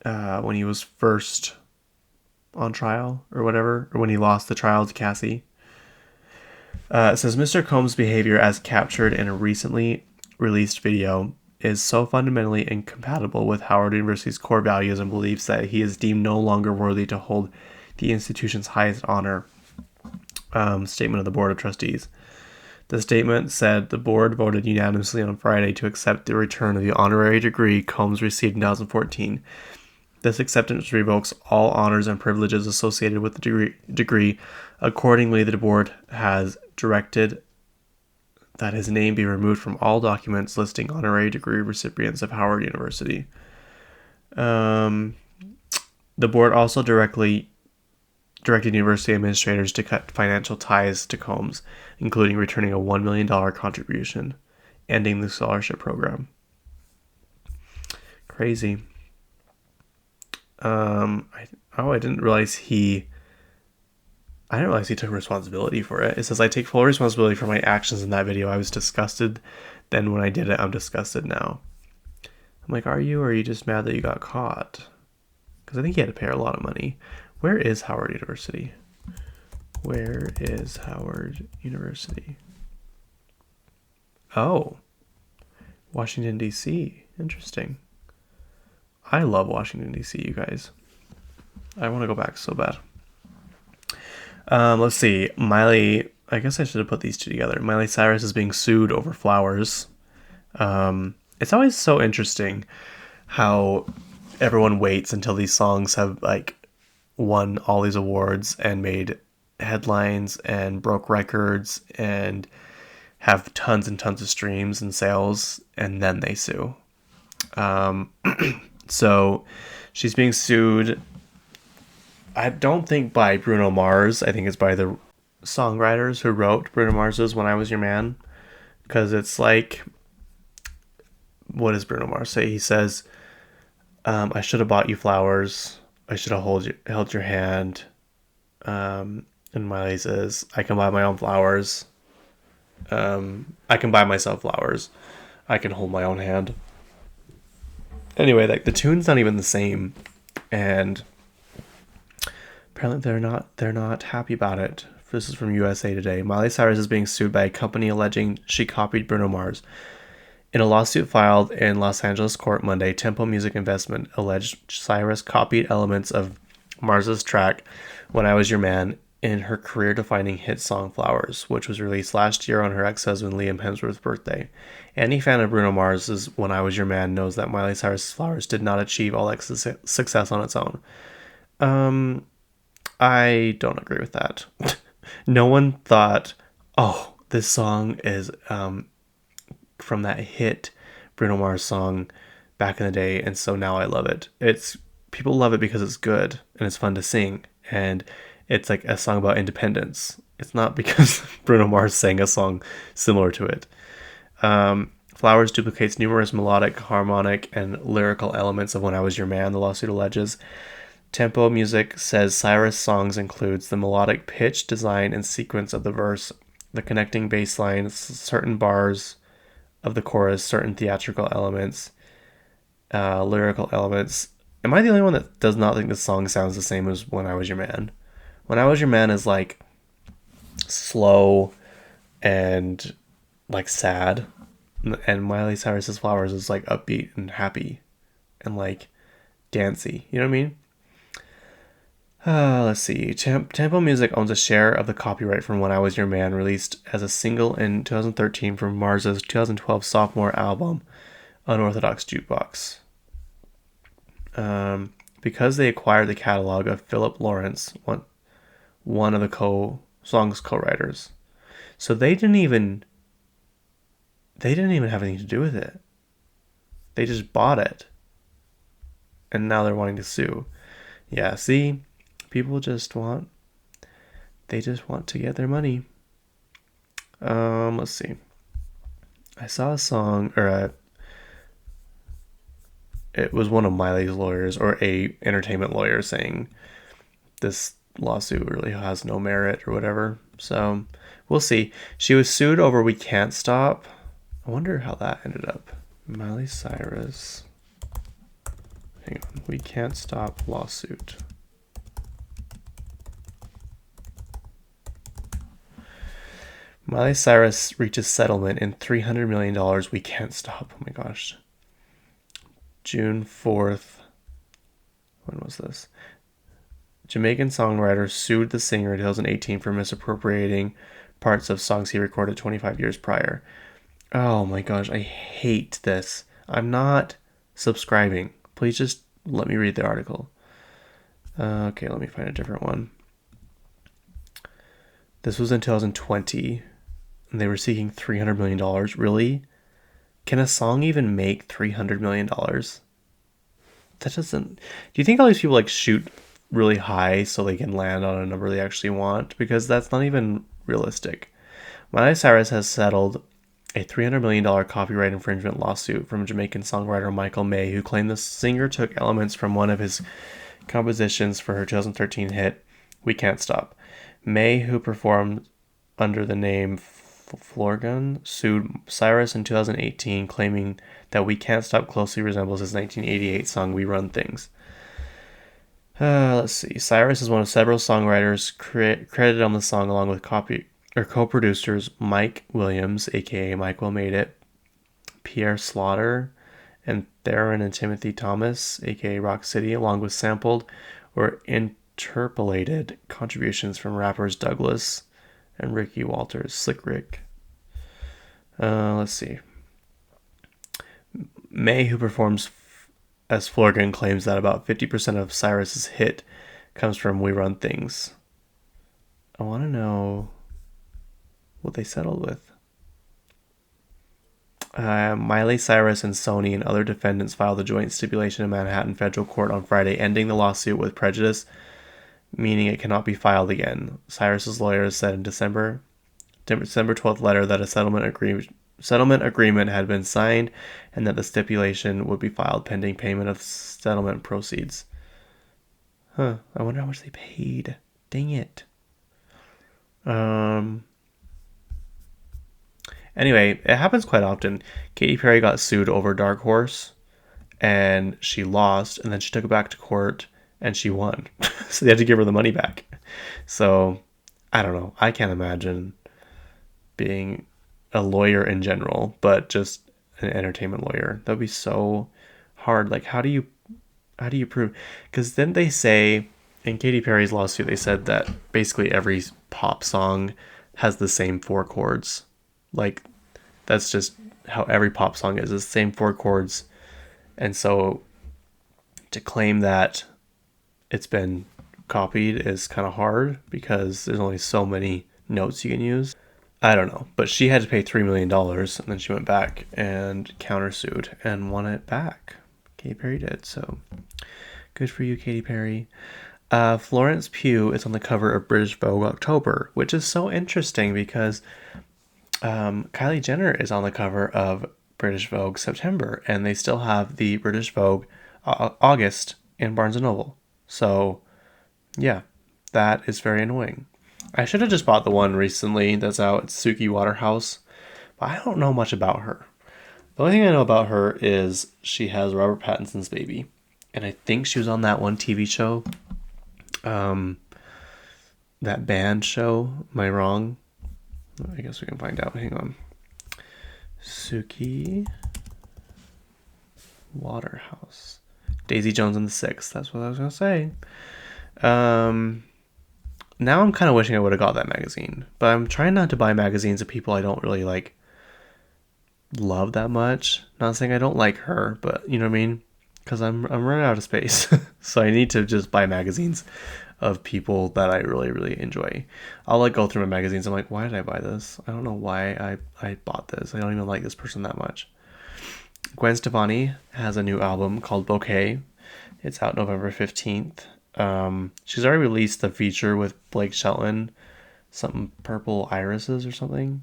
when he was first on trial or whatever, or when he lost the trial to Cassie. It says, Mr. Combs' behavior as captured in a recently released video is so fundamentally incompatible with Howard University's core values and beliefs that he is deemed no longer worthy to hold the institution's highest honor. Statement of the Board of Trustees. The statement said the board voted unanimously on Friday to accept the return of the honorary degree Combs received in 2014. This acceptance revokes all honors and privileges associated with the degree. Accordingly, the board has directed that his name be removed from all documents listing honorary degree recipients of Howard University. The board also directed university administrators to cut financial ties to Combs, including returning a $1 million contribution, ending the scholarship program. Crazy. I didn't realize he took responsibility for it. It says, I take full responsibility for my actions in that video. I was disgusted then when I did it. I'm disgusted now. I'm like, are you, or are you just mad that you got caught? Because I think he had to pay a lot of money. Where is Howard University? Where is Howard University? Oh, Washington, D.C. Interesting. I love Washington, D.C., you guys. I want to go back so bad. Let's see. Miley, I guess I should have put these two together. Miley Cyrus is being sued over flowers. It's always so interesting how everyone waits until these songs have like won all these awards and made headlines and broke records and have tons and tons of streams and sales, and then they sue. So she's being sued. I don't think by Bruno Mars. I think it's by the songwriters who wrote Bruno Mars's "When I Was Your Man," because it's like, what does Bruno Mars say? He says, "I should have bought you flowers. I should have held your hand." And Miley says, "I can buy my own flowers. I can buy myself flowers. I can hold my own hand." Anyway, like the tune's not even the same, and apparently they're not happy about it. This is from USA Today. Miley Cyrus is being sued by a company alleging she copied Bruno Mars. In a lawsuit filed in Los Angeles court Monday, Tempo Music Investment alleged Cyrus copied elements of Mars's track "When I Was Your Man" in her career-defining hit song "Flowers," which was released last year on her ex-husband Liam Hemsworth's birthday. Any fan of Bruno Mars's "When I Was Your Man" knows that Miley Cyrus's "Flowers" did not achieve all that success on its own. I don't agree with that. No one thought, oh, this song is from that hit Bruno Mars song back in the day, and so now I love it. People love it because it's good and it's fun to sing, and it's like a song about independence. It's not because Bruno Mars sang a song similar to it. Flowers duplicates numerous melodic, harmonic, and lyrical elements of "When I Was Your Man," the lawsuit alleges. Tempo Music says Cyrus' songs includes the melodic pitch, design, and sequence of the verse, the connecting bass line, certain bars of the chorus, certain theatrical elements, lyrical elements. Am I the only one that does not think the song sounds the same as "When I Was Your Man"? "When I Was Your Man" is like slow and like sad, and Miley Cyrus's "Flowers" is like upbeat and happy and like dancey. You know what I mean? Let's see. Tempo Music owns a share of the copyright from "When I Was Your Man," released as a single in 2013 from Mars's 2012 sophomore album, Unorthodox Jukebox. Because they acquired the catalog of Philip Lawrence, one of the song's co-writers. So they didn't even have anything to do with it. They just bought it. And now they're wanting to sue. Yeah, see? People just want to get their money. Let's see. I saw a song, it was one of Miley's lawyers, or a entertainment lawyer, saying this lawsuit really has no merit or whatever. So we'll see. She was sued over "We Can't Stop." I wonder how that ended up. Miley Cyrus. Hang on. "We Can't Stop" lawsuit. Miley Cyrus reaches settlement in $300 million. "We Can't Stop." Oh my gosh. June 4th. When was this? Jamaican songwriter sued the singer in 2018 for misappropriating parts of songs he recorded 25 years prior. Oh my gosh, I hate this. I'm not subscribing. Please just let me read the article. Okay, let me find a different one. This was in 2020, and they were seeking $300 million. Really? Can a song even make $300 million? That doesn't... Do you think all these people like shoot really high so they can land on a number they actually want? Because that's not even realistic. Miley Cyrus has settled a $300 million copyright infringement lawsuit from Jamaican songwriter Michael May, who claimed the singer took elements from one of his compositions for her 2013 hit, "We Can't Stop." May, who performed under the name Florgan, sued Cyrus in 2018, claiming that "We Can't Stop" closely resembles his 1988 song "We Run Things." Let's see. Cyrus is one of several songwriters credited on the song, along with co-producers Mike Williams, aka Mike Will Made It, Pierre Slaughter, and Theron and Timothy Thomas, aka Rock City, along with sampled or interpolated contributions from rappers Douglas and Ricky Walters, Slick Rick. Let's see. May, who performs as Florgan, claims that about 50% of Cyrus's hit comes from We Run Things. I want to know what they settled with. Miley Cyrus and Sony and other defendants filed a joint stipulation in Manhattan federal court on Friday, ending the lawsuit with prejudice, meaning it cannot be filed again. Cyrus's lawyers said in December 12th letter that a settlement agreement had been signed and that the stipulation would be filed pending payment of settlement proceeds. I wonder how much they paid. Dang it. Anyway, it happens quite often. Katy Perry got sued over Dark Horse, and she lost, and then she took it back to court, and she won. So they had to give her the money back. So, I don't know. I can't imagine being a lawyer in general, but just an entertainment lawyer. That would be so hard. Like, how do you prove? Because then they say, in Katy Perry's lawsuit, they said that basically every pop song has the same 4 chords. Like, that's just how every pop song is. It's the same 4 chords. And so to claim that it's been copied is kind of hard because there's only so many notes you can use. I don't know. But she had to pay $3 million, and then she went back and countersued and won it back. Katy Perry did. So good for you, Katy Perry. Florence Pugh is on the cover of British Vogue October, which is so interesting because Kylie Jenner is on the cover of British Vogue September, and they still have the British Vogue August in Barnes & Noble. So, yeah, that is very annoying. I should have just bought the one recently that's out. It's Suki Waterhouse, but I don't know much about her. The only thing I know about her is she has Robert Pattinson's baby, and I think she was on that one TV show, that band show. Am I wrong? I guess we can find out. Hang on. Suki Waterhouse. Daisy Jones and the Six. That's what I was going to say. Now I'm kind of wishing I would have got that magazine. But I'm trying not to buy magazines of people I don't really, love that much. Not saying I don't like her, but you know what I mean? Because I'm running out of space. So I need to just buy magazines of people that I really, really enjoy. I'll go through my magazines. I'm like, why did I buy this? I don't know why I bought this. I don't even like this person that much. Gwen Stefani has a new album called Bouquet. It's out November 15th. She's already released the feature with Blake Shelton, something Purple Irises or something.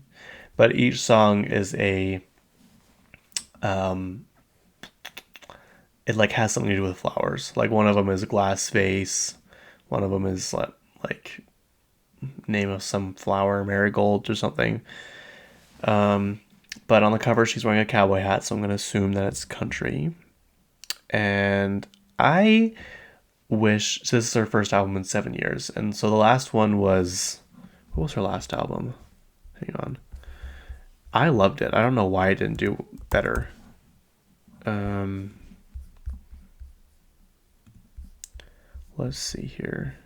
But each song is it has something to do with flowers. Like one of them is Glass Vase. One of them is name of some flower, marigold or something. But on the cover, she's wearing a cowboy hat, so I'm going to assume that it's country. And I wish, so this is her first album in 7 years. And so the last one was, what was her last album? Hang on. I loved it. I don't know why it didn't do better. Let's see here.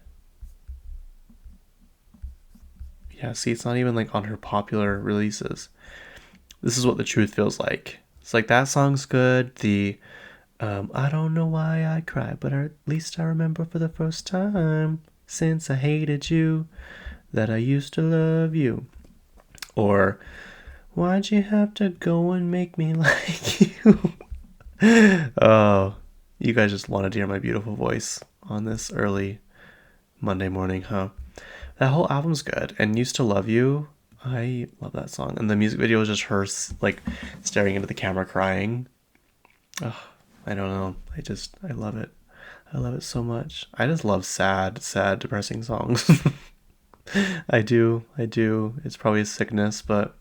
Yeah, see, it's not even on her popular releases. This is what the truth feels like. It's like that song's good. The I don't know why I cry, but at least I remember for the first time since I hated you that I used to love you. Or why'd you have to go and make me like you? Oh, you guys just wanted to hear my beautiful voice on this early Monday morning, huh? That whole album's good. And Used to Love You, I love that song. And the music video is just her staring into the camera crying. Oh, I don't know. I love it. I love it so much. I just love sad, depressing songs. I do. It's probably a sickness, but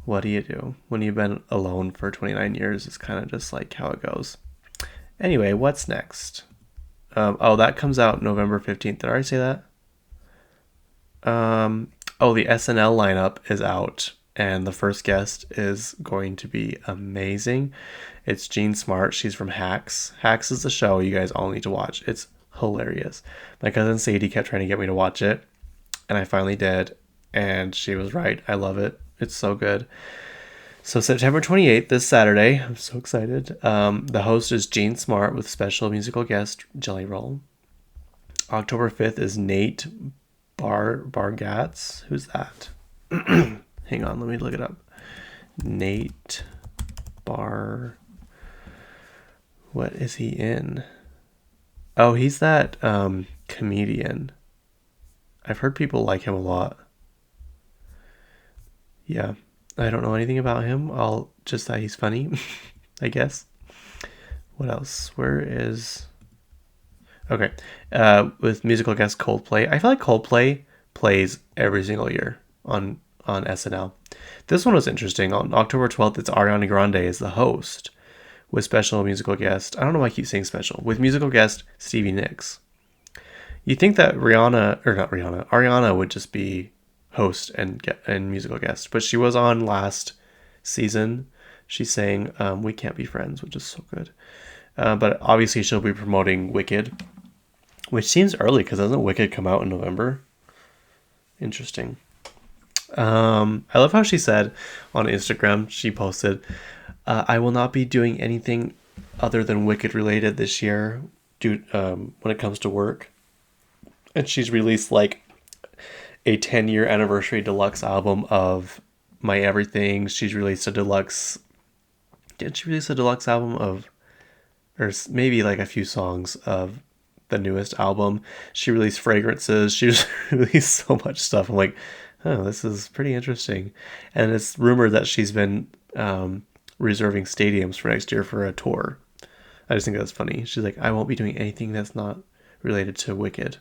what do you do? When you've been alone for 29 years, it's kind of just how it goes. Anyway, what's next? That comes out November 15th. Did I already say that? The SNL lineup is out and the first guest is going to be amazing. It's Jean Smart. She's from Hacks. Hacks is the show you guys all need to watch. It's hilarious. My cousin Sadie kept trying to get me to watch it, and I finally did, and she was right. I love it. It's so good. So September 28th, this Saturday. I'm so excited. The host is Jean Smart with special musical guest Jelly Roll. October 5th is Nate Bargatze. Who's that? Hang on, let me look it up. Nate Bar... What is he in? Oh, he's that comedian. I've heard people like him a lot. Yeah, I don't know anything about him. I'll just that he's funny, I guess. What else? Where is... Okay, with musical guest Coldplay. I feel like Coldplay plays every single year on SNL. This one was interesting. On October 12th, it's Ariana Grande as the host with special musical guest. I don't know why I keep saying special. With musical guest Stevie Nicks. You think that Ariana would just be host and musical guest, but she was on last season. She sang "We Can't Be Friends," which is so good. But obviously she'll be promoting Wicked, which seems early because doesn't Wicked come out in November? Interesting. I love how she said on Instagram, she posted, I will not be doing anything other than Wicked related this year when it comes to work. And she's released like a 10-year anniversary deluxe album of My Everything. She's released a deluxe... Did she release a deluxe album of... Or maybe like a few songs of the newest album. She released fragrances. She just released so much stuff. I'm like, oh, this is pretty interesting. And it's rumored that she's been reserving stadiums for next year for a tour. I just think that's funny. She's like, I won't be doing anything that's not related to Wicked.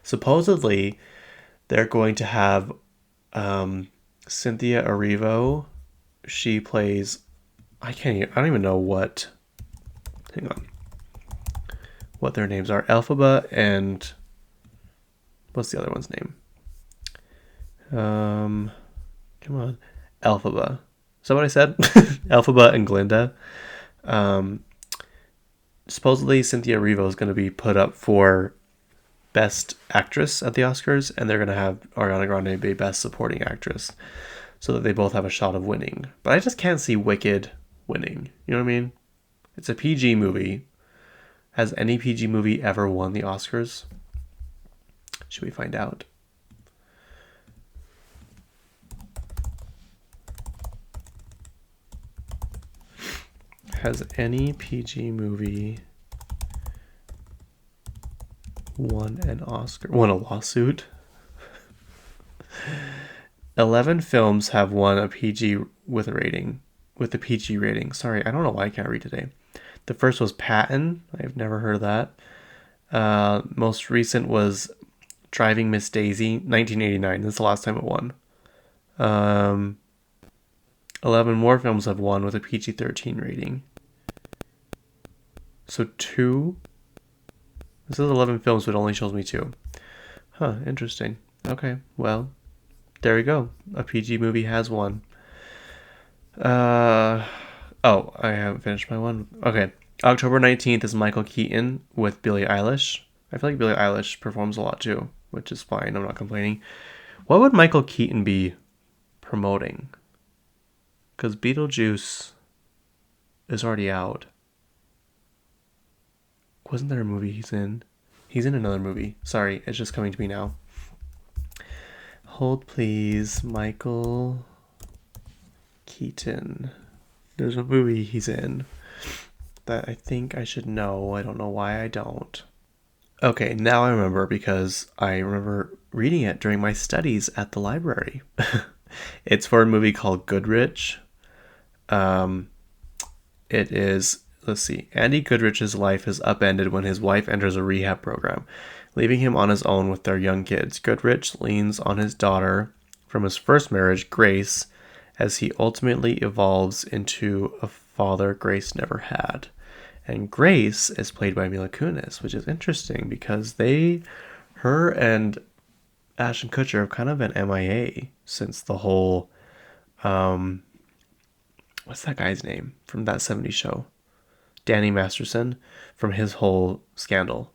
Supposedly, they're going to have Cynthia Erivo. She plays... I don't even know what... Hang on. What their names are. Elphaba and... What's the other one's name? Come on. Elphaba. Is that what I said? Elphaba and Glinda. Supposedly Cynthia Erivo is going to be put up for Best Actress at the Oscars, and they're going to have Ariana Grande be Best Supporting Actress, so that they both have a shot of winning. But I just can't see Wicked winning. You know what I mean? It's a PG movie. Has any PG movie ever won the Oscars? Should we find out? Has any PG movie won an Oscar? Won a lawsuit? 11 films have won a PG with a rating. With a PG rating. Sorry, I don't know why I can't read today. The first was Patton. I've never heard of that. Most recent was Driving Miss Daisy, 1989. That's the last time it won. 11 more films have won with a PG-13 rating. So 2? This is 11 films, but it only shows me 2. Huh, interesting. Okay, well, there we go. A PG movie has won. Oh, I haven't finished my one. Okay. October 19th is Michael Keaton with Billie Eilish. I feel like Billie Eilish performs a lot too, which is fine. I'm not complaining. What would Michael Keaton be promoting? Because Beetlejuice is already out. Wasn't there a movie he's in? He's in another movie. Sorry, it's just coming to me now. Hold please, Michael Keaton. There's a movie he's in that I think I should know. I don't know why I don't. Okay, now I remember because I remember reading it during my studies at the library. It's for a movie called Goodrich. It is, let's see, Andy Goodrich's life is upended when his wife enters a rehab program, leaving him on his own with their young kids. Goodrich leans on his daughter from his first marriage, Grace, as he ultimately evolves into a father Grace never had. And Grace is played by Mila Kunis, which is interesting because her and Ashton Kutcher have kind of been MIA since the whole what's that guy's name from that 70s show? Danny Masterson, from his whole scandal.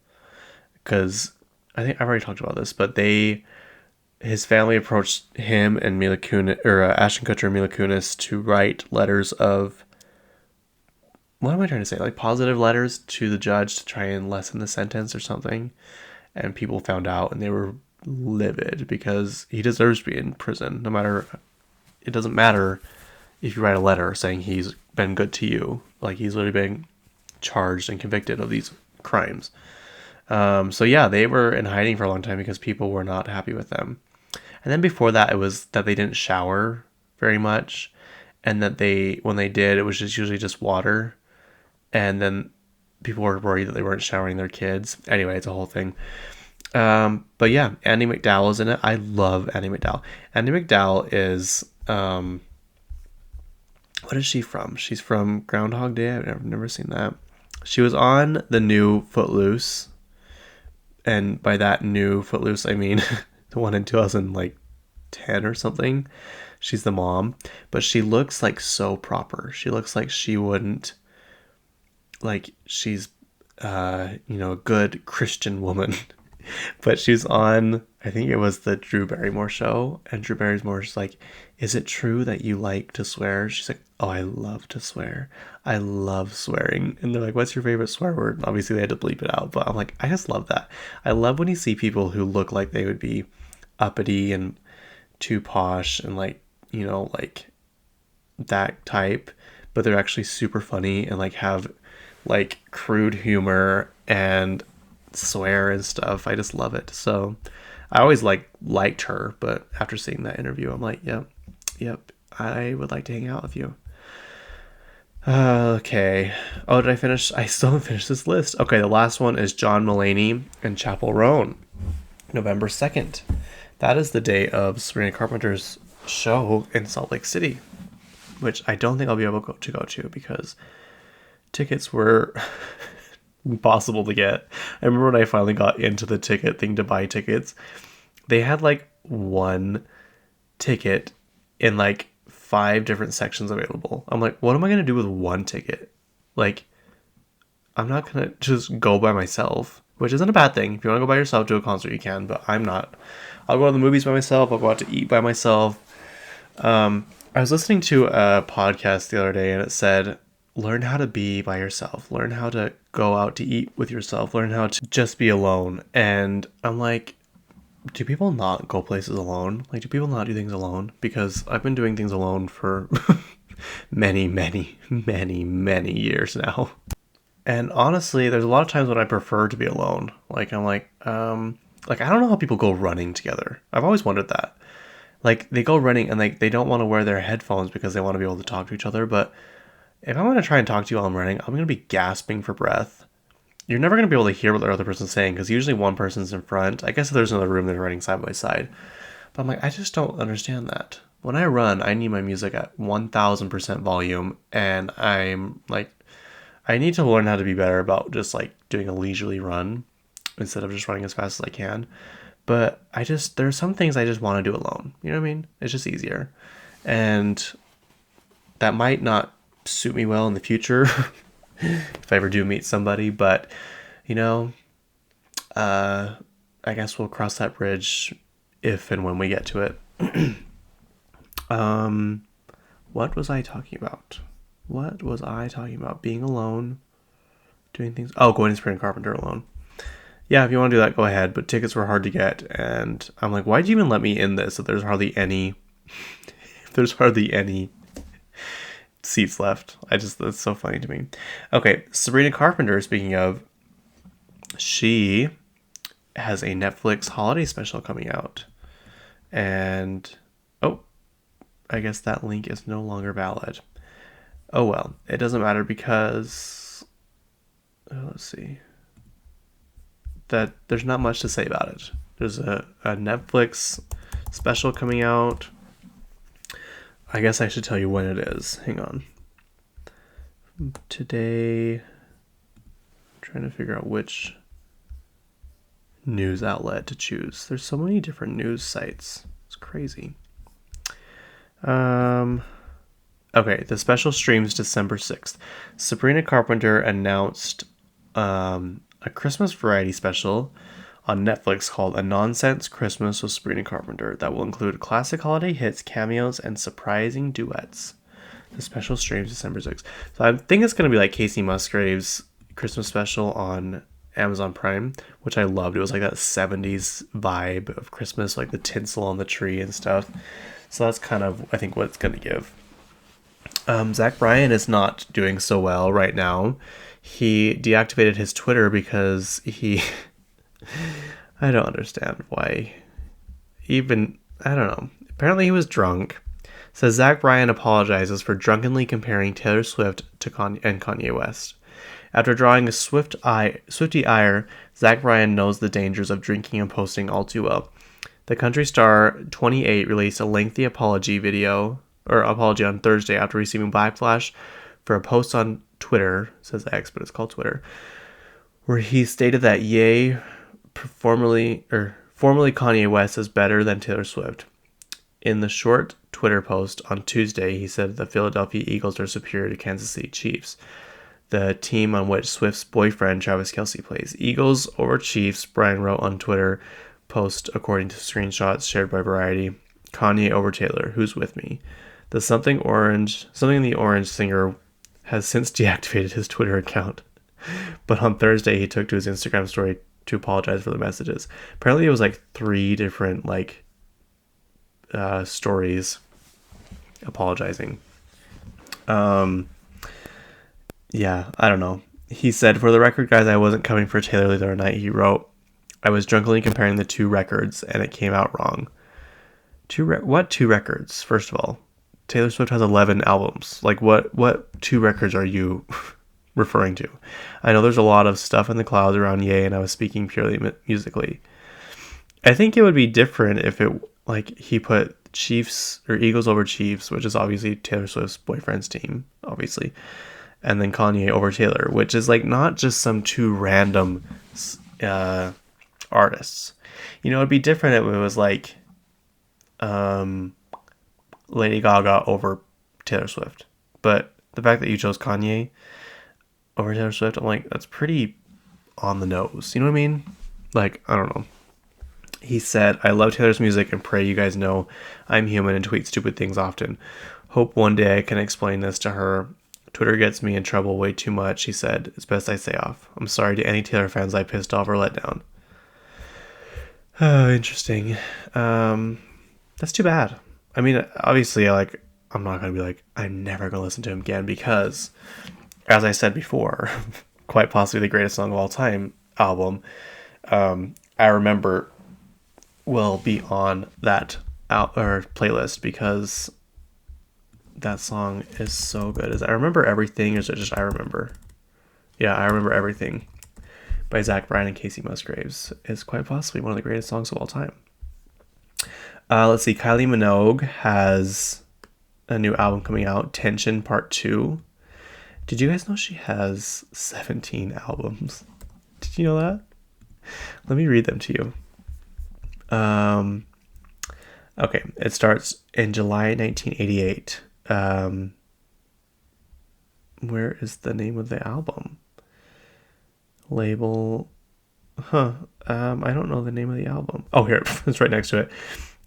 Because I think I've already talked about this, but his family approached him and Mila Kunis, or Ashton Kutcher and Mila Kunis, to write letters of, what am I trying to say? Like positive letters to the judge to try and lessen the sentence or something. And people found out and they were livid because he deserves to be in prison. It doesn't matter if you write a letter saying he's been good to you. Like, he's literally been charged and convicted of these crimes. So yeah, they were in hiding for a long time because people were not happy with them. And then before that, it was that they didn't shower very much, and that when they did, it was just usually just water. And then people were worried that they weren't showering their kids. Anyway, it's a whole thing. But yeah, Andie MacDowell is in it. I love Andie MacDowell. Andie MacDowell is, what is she from? She's from Groundhog Day. I've never seen that. She was on the new Footloose. And by that new Footloose, I mean the one in 2010 or something. She's the mom. But she looks like so proper. She looks like she wouldn't, like she's, a good Christian woman. But she's on, I think it was the Drew Barrymore show. And Drew Barrymore's like, is it true that you like to swear? She's like, oh, I love to swear. I love swearing. And they're like, what's your favorite swear word? Obviously, they had to bleep it out. But I'm like, I just love that. I love when you see people who look like they would be uppity and too posh and like that type. But they're actually super funny and like have like crude humor and swear and stuff. I just love it. So I always liked her, but after seeing that interview, I'm like, yep, I would like to hang out with you. Okay. Oh, did I finish? I still haven't finished this list. Okay, the last one is John Mulaney and Chappell Roan, November 2nd. That is the day of Sabrina Carpenter's show in Salt Lake City, which I don't think I'll be able to go to because tickets were impossible to get. I remember when I finally got into the ticket thing to buy tickets, they had like one ticket in like 5 different sections available. I'm like, what am I going to do with one ticket? Like, I'm not going to just go by myself, which isn't a bad thing. If you want to go by yourself to a concert, you can, but I'm not. I'll go to the movies by myself. I'll go out to eat by myself. I was listening to a podcast the other day and it said, learn how to be by yourself. Learn how to go out to eat with yourself. Learn how to just be alone. And I'm like, do people not go places alone? Like, do people not do things alone? Because I've been doing things alone for many, many, many, many years now. And honestly, there's a lot of times when I prefer to be alone. Like, I'm like, I don't know how people go running together. I've always wondered that. Like, they go running and they don't want to wear their headphones because they want to be able to talk to each other. But if I'm going to try and talk to you while I'm running, I'm going to be gasping for breath. You're never going to be able to hear what the other person's saying because usually one person's in front. I guess if there's another room, they're running side by side. But I'm like, I just don't understand that. When I run, I need my music at 1000% volume. And I'm like, I need to learn how to be better about just like doing a leisurely run instead of just running as fast as I can. But there's some things I just want to do alone. You know what I mean? It's just easier. And that might not suit me well in the future if I ever do meet somebody, but I guess we'll cross that bridge if and when we get to it. What was I talking about? Being alone, doing things. Oh, going to Sabrina Carpenter alone. Yeah, if you want to do that, go ahead. But tickets were hard to get, and I'm like, why'd you even let me in this? If there's hardly any seats left. That's so funny to me. Okay, Sabrina Carpenter, speaking of, she has a Netflix holiday special coming out. And, I guess that link is no longer valid. Oh well, it doesn't matter because, let's see, that there's not much to say about it. There's a Netflix special coming out. I guess I should tell you when it is. Hang on. Today, I'm trying to figure out which news outlet to choose. There's so many different news sites. It's crazy. Um, okay, the special streams December 6th. Sabrina Carpenter announced a Christmas variety special on Netflix called A Nonsense Christmas with Sabrina Carpenter that will include classic holiday hits, cameos, and surprising duets. The special streams December 6th. So I think it's going to be like Casey Musgrave's Christmas special on Amazon Prime, which I loved. It was like that 70s vibe of Christmas, like the tinsel on the tree and stuff. So that's kind of, I think, what it's going to give. Zach Bryan is not doing so well right now. He deactivated his Twitter because he. I don't understand why. Even. I don't know. Apparently he was drunk. Says Zach Bryan apologizes for drunkenly comparing Taylor Swift to Kanye West. After drawing a Swiftie ire, Zach Bryan knows the dangers of drinking and posting all too well. The country star 28 released a lengthy apology on Thursday after receiving backlash for a post on Twitter, says X, but it's called Twitter, where he stated that formerly Kanye West is better than Taylor Swift. In the short Twitter post on Tuesday, he said the Philadelphia Eagles are superior to Kansas City Chiefs, the team on which Swift's boyfriend Travis Kelce plays. Eagles over Chiefs, Bryan wrote on Twitter post according to screenshots shared by Variety. Kanye over Taylor, who's with me? The Something in the Orange singer has since deactivated his Twitter account. But on Thursday, he took to his Instagram story to apologize for the messages. Apparently, it was like 3 different stories apologizing. Yeah, I don't know. He said, "For the record, guys, I wasn't coming for Taylor the other night." He wrote, "I was drunkenly comparing the 2 records, and it came out wrong." What 2 records? First of all, Taylor Swift has 11 albums. Like, what 2 records are you referring to? I know there's a lot of stuff in the clouds around Ye, and I was speaking purely musically. I think it would be different if it, like, he put Chiefs or Eagles over Chiefs, which is obviously Taylor Swift's boyfriend's team, obviously, and then Kanye over Taylor, which is like not just some 2 random artists. You know, it'd be different if it was like Lady Gaga over Taylor Swift. But the fact that you chose Kanye over Taylor Swift, I'm like, that's pretty on the nose. You know what I mean? Like, I don't know. He said, "I love Taylor's music and pray you guys know I'm human and tweet stupid things often. Hope one day I can explain this to her. Twitter gets me in trouble way too much," he said. "It's best I stay off. I'm sorry to any Taylor fans I pissed off or let down." Oh, interesting. That's too bad. I mean, obviously, I'm not going to be like, I'm never going to listen to him again because, as I said before, quite possibly the greatest song of all time album, I Remember will be on that playlist because that song is so good. Is I Remember Everything, or is it just I Remember? Yeah, I Remember Everything by Zach Bryan and Casey Musgraves is quite possibly one of the greatest songs of all time. Let's see, Kylie Minogue has a new album coming out, Tension Part 2. Did you guys know she has 17 albums? Did you know that? Let me read them to you. Okay, it starts in July 1988. Where is the name of the album? Label. I don't know the name of the album. Oh, here, it's right next to it.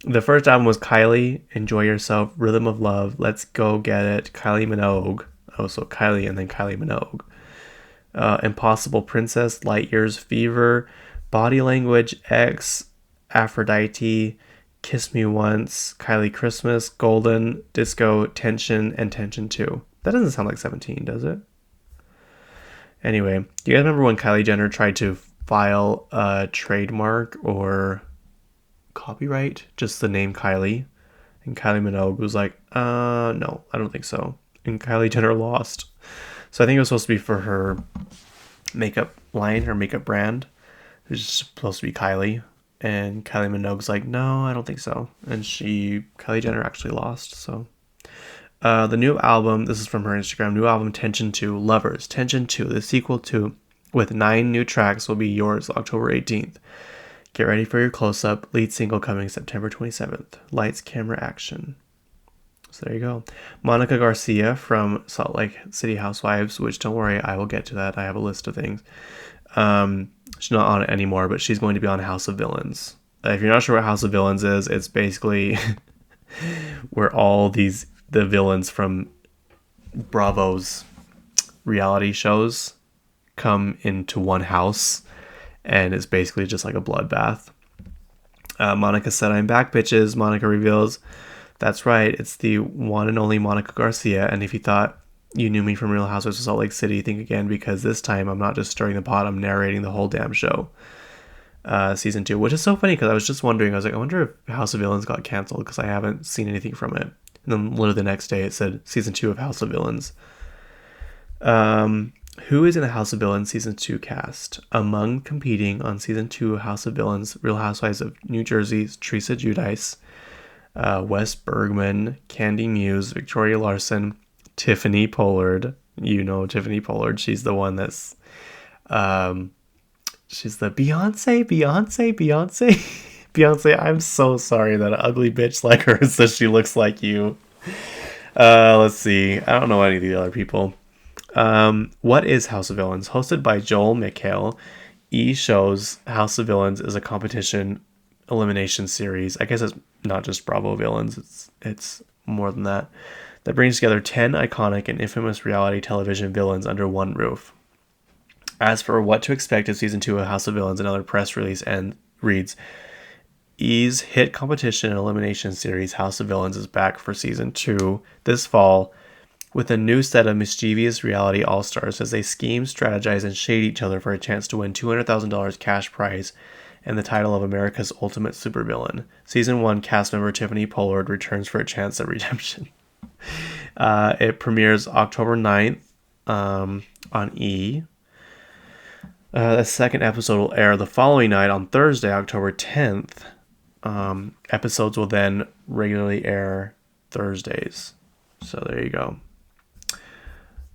The first album was Kylie, Enjoy Yourself, Rhythm of Love, Let's Go Get It, Kylie Minogue. Oh, so Kylie and then Kylie Minogue. Impossible Princess, Light Years, Fever, Body Language, X, Aphrodite, Kiss Me Once, Kylie Christmas, Golden, Disco, Tension, and Tension 2. That doesn't sound like 17, does it? Anyway, do you guys remember when Kylie Jenner tried to file a trademark or copyright, just the name Kylie? And Kylie Minogue was like, no, I don't think so. And Kylie Jenner lost. So I think it was supposed to be for her makeup line, her makeup brand. It was supposed to be Kylie. And Kylie Minogue's like, no, I don't think so. And Kylie Jenner actually lost, so. The new album, this is from her Instagram, new album Tension 2, Lovers, Tension 2, the sequel to, with 9 new tracks, will be yours October 18th. Get ready for your close-up, lead single coming September 27th. Lights, camera, action. So there you go. Monica Garcia from Salt Lake City Housewives, which don't worry, I will get to that. I have a list of things. She's not on it anymore, but she's going to be on House of Villains. If you're not sure what House of Villains is, it's basically where all the villains from Bravo's reality shows come into one house, and it's basically just like a bloodbath. Monica said, "I'm back, bitches." Monica reveals, "That's right, it's the one and only Monica Garcia, and if you thought you knew me from Real Housewives of Salt Lake City, think again, because this time I'm not just stirring the pot, I'm narrating the whole damn show." Season 2, which is so funny because I was just wondering, I was like, I wonder if House of Villains got canceled because I haven't seen anything from it. And then literally the next day it said Season 2 of House of Villains. Who is in the House of Villains Season 2 cast? Among competing on Season 2 of House of Villains, Real Housewives of New Jersey's Teresa Giudice, Wes Bergman, Candy Muse, Victoria Larson, Tiffany Pollard. You know Tiffany Pollard. She's the one that's... she's the Beyonce. Beyonce, I'm so sorry that an ugly bitch like her says she looks like you. Let's see. I don't know any of the other people. What is House of Villains? Hosted by Joel McHale, E! shows House of Villains is a competition elimination series. I guess it's not just Bravo villains. It's more than that. That brings together 10 iconic and infamous reality television villains under one roof. As for what to expect in Season 2 of House of Villains, another press release and reads, E!'s hit competition and elimination series House of Villains is back for Season 2 this fall with a new set of mischievous reality all-stars as they scheme, strategize, and shade each other for a chance to win $200,000 cash prize and the title of America's Ultimate Supervillain. Season 1 cast member Tiffany Pollard returns for a chance at redemption. It premieres October 9th on E! The second episode will air the following night on Thursday, October 10th. Episodes will then regularly air Thursdays. So there you go.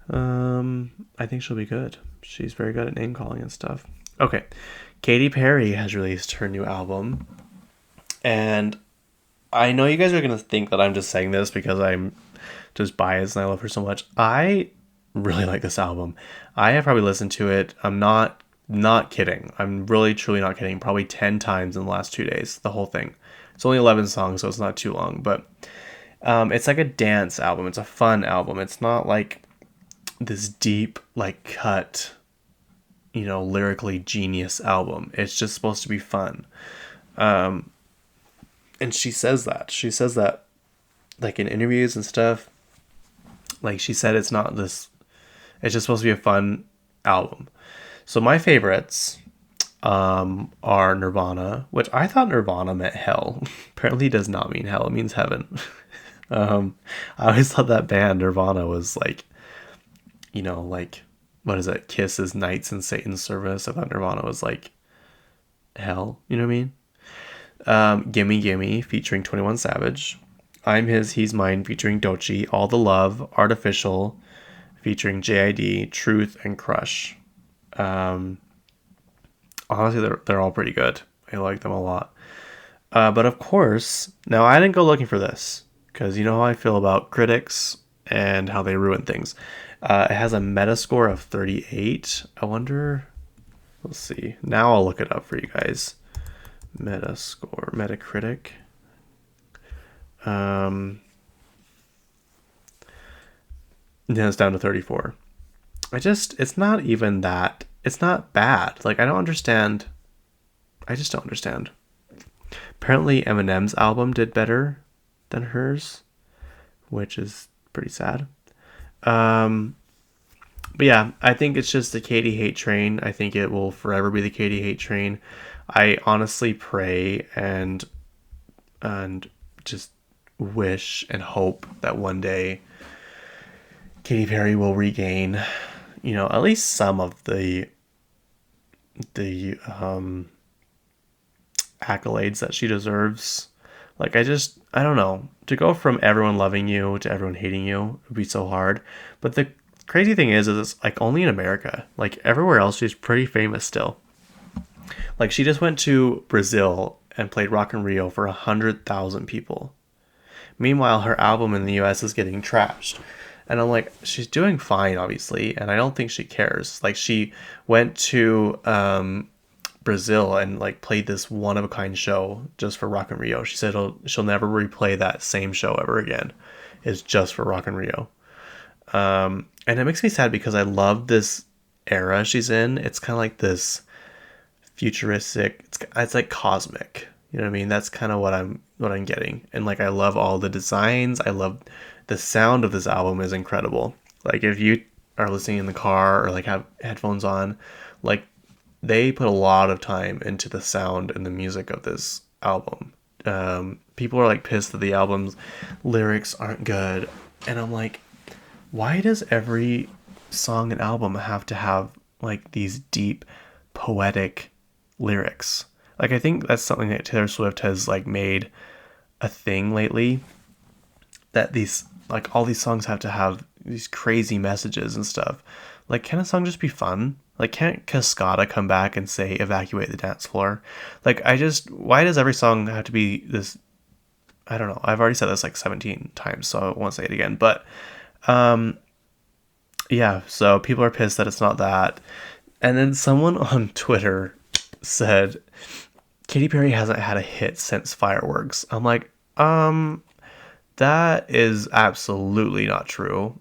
I think she'll be good. She's very good at name calling and stuff. Okay. Katy Perry has released her new album. And I know you guys are going to think that I'm just saying this because I'm just biased and I love her so much. I really like this album. I have probably listened to it. I'm not kidding. I'm really, truly not kidding. Probably 10 times in the last 2 days. The whole thing. It's only 11 songs, so it's not too long. But it's like a dance album. It's a fun album. It's not like this deep, like cut, lyrically genius album. It's just supposed to be fun. And she says that. She says that like in interviews and stuff. Like she said it's not this... It's just supposed to be a fun album. So my favorites are Nirvana, which I thought Nirvana meant hell. Apparently it does not mean hell. It means heaven. I always thought that band Nirvana was like, like, what is it? Kiss's Knights in Satan's Service. I thought Nirvana was like hell. You know what I mean? Gimme Gimme featuring 21 Savage. I'm His, He's Mine featuring Doechii. All the Love, Artificial featuring JID, Truth, and Crush. Honestly, they're all pretty good. I like them a lot. But of course, now I didn't go looking for this because you know how I feel about critics and how they ruin things. It has a Metascore of 38. I wonder, let's see. Now I'll look it up for you guys. Metascore, Metacritic. Then it's down to 34. It's not even that. It's not bad. Like, I just don't understand. Apparently Eminem's album did better than hers, which is pretty sad. But yeah, I think it's just the Katy hate train. I think it will forever be the Katy hate train. I honestly pray and just wish and hope that one day Katy Perry will regain, at least some of the accolades that she deserves. Like, I don't know. To go from everyone loving you to everyone hating you would be so hard. But the crazy thing is it's like only in America. Like, everywhere else, she's pretty famous still. Like, she just went to Brazil and played Rock in Rio for 100,000 people. Meanwhile, her album in the US is getting trashed. And I'm like, she's doing fine, obviously, and I don't think she cares. Like, she went to Brazil and like played this one of a kind show just for Rock in Rio. She said she'll never replay that same show ever again. It's just for Rock in Rio. And it makes me sad because I love this era she's in. It's kind of like this futuristic. It's like cosmic. You know what I mean? That's kind of what I'm getting. And like I love all the designs. I love the sound of this album is incredible. Like if you are listening in the car or like have headphones on, like they put a lot of time into the sound and the music of this album. People are like pissed that the album's lyrics aren't good, and I'm like, why does every song and album have to have like these deep poetic lyrics? Like I think that's something that Taylor Swift has like made a thing lately, that these like all these songs have to have these crazy messages and stuff. Like, can a song just be fun? Like, can't Cascada come back and say evacuate the dance floor? Like, why does every song have to be this? I don't know. I've already said this like 17 times, so I won't say it again. But yeah, so people are pissed that it's not that. And then someone on Twitter said Katy Perry hasn't had a hit since Fireworks. I'm like, that is absolutely not true.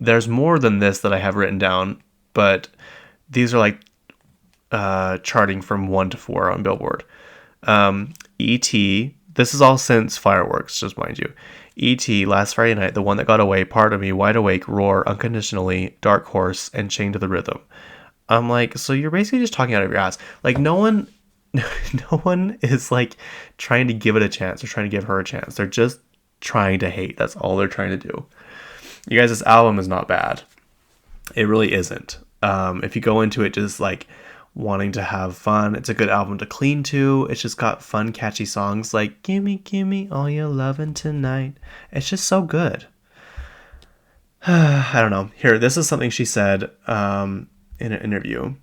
There's more than this that I have written down, but these are like charting from 1 to 4 on Billboard. E.T., this is all since Fireworks, just mind you. E.T., Last Friday Night, The One That Got Away, Part of Me, Wide Awake, Roar, Unconditionally, Dark Horse, and Chained to the Rhythm. I'm like, so you're basically just talking out of your ass. Like no one is like trying to give it a chance or trying to give her a chance. They're just trying to hate. That's all they're trying to do. You guys, this album is not bad. It really isn't. If you go into it just like wanting to have fun, it's a good album to clean to. It's just got fun, catchy songs like gimme all your lovin' tonight. It's just so good. I don't know. Here, this is something she said in an interview.